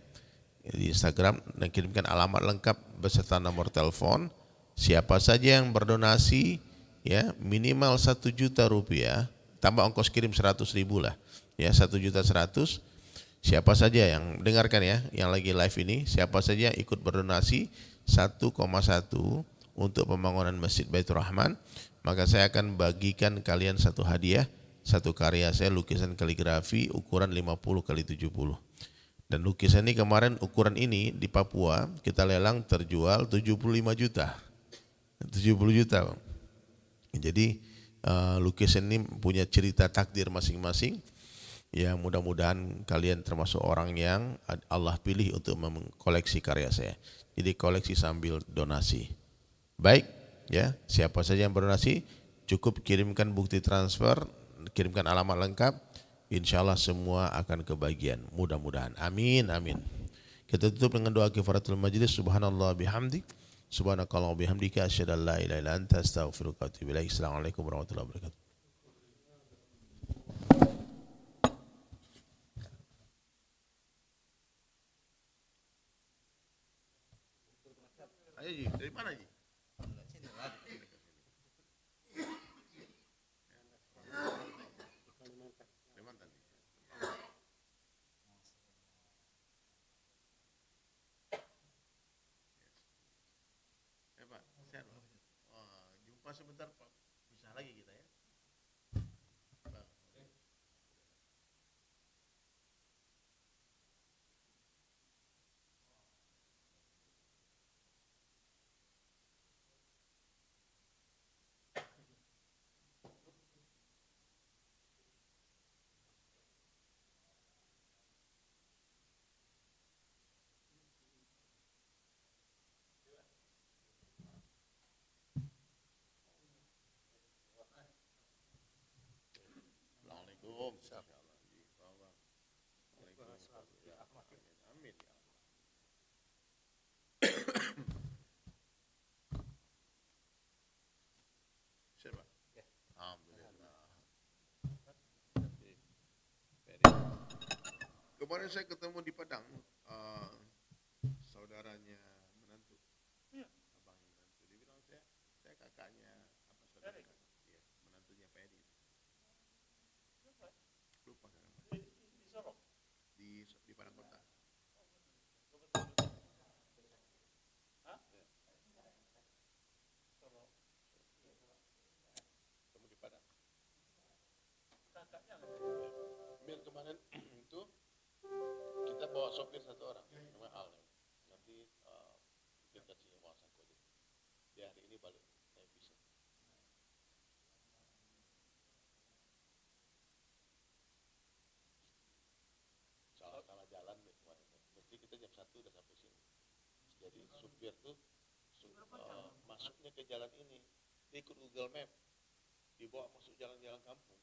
di Instagram dan kirimkan alamat lengkap beserta nomor telepon. Siapa saja yang berdonasi ya minimal 1 juta rupiah tambah ongkos kirim 100.000 lah ya, 1.100.000. Siapa saja yang dengarkan ya, yang lagi live ini, siapa saja yang ikut berdonasi 1,1 untuk pembangunan Masjid Baitur Rahman, maka saya akan bagikan kalian satu hadiah, satu karya saya lukisan kaligrafi ukuran 50 kali 70. Dan lukisan ini kemarin ukuran ini di Papua kita lelang terjual 75 juta. 70 juta. Jadi lukisan ini punya cerita takdir masing-masing. Ya, mudah-mudahan kalian termasuk orang yang Allah pilih untuk mengkoleksi karya saya. Jadi koleksi sambil donasi. Baik, ya, siapa saja yang berdonasi cukup kirimkan bukti transfer, kirimkan alamat lengkap. Insya Allah semua akan kebagian. Mudah-mudahan. Amin, amin. Kita tutup dengan doa kifaratul majlis. Subhanallah bihamdi. Subhanakallah bihamdika asyhadu an la ilaha illa anta astaghfiruka wa atubu ilaik. Assalamualaikum warahmatullahi wabarakatuh. Ayo Ji, dari mana Ji? Kalimantan. Pak, sehat Pak. Jumpa sebentar Pak. Bisa lagi kita ya. Pak. Assalamualaikum. Amin. Siapa? Alhamdulillah. Kemarin saya ketemu di Padang, saudaranya menantu, abangnya menantu. Dia bilang saya kakaknya apa saudara kakak, ya, menantunya Pak Edi. Lupa kan? Di Padang Kota. Kamu di Padang. Mir kemarin itu kita bawa sopir satu orang, namanya Al. Nanti kita kasih wawasan aja. Dia hari ini balik naik bisa. Salah jalan deh kemarin. Mesti kita jam 1 udah sampai sini. Jadi supir tuh masuknya ke jalan ini. Dia ikut Google Map. Dibawa masuk jalan-jalan kampung.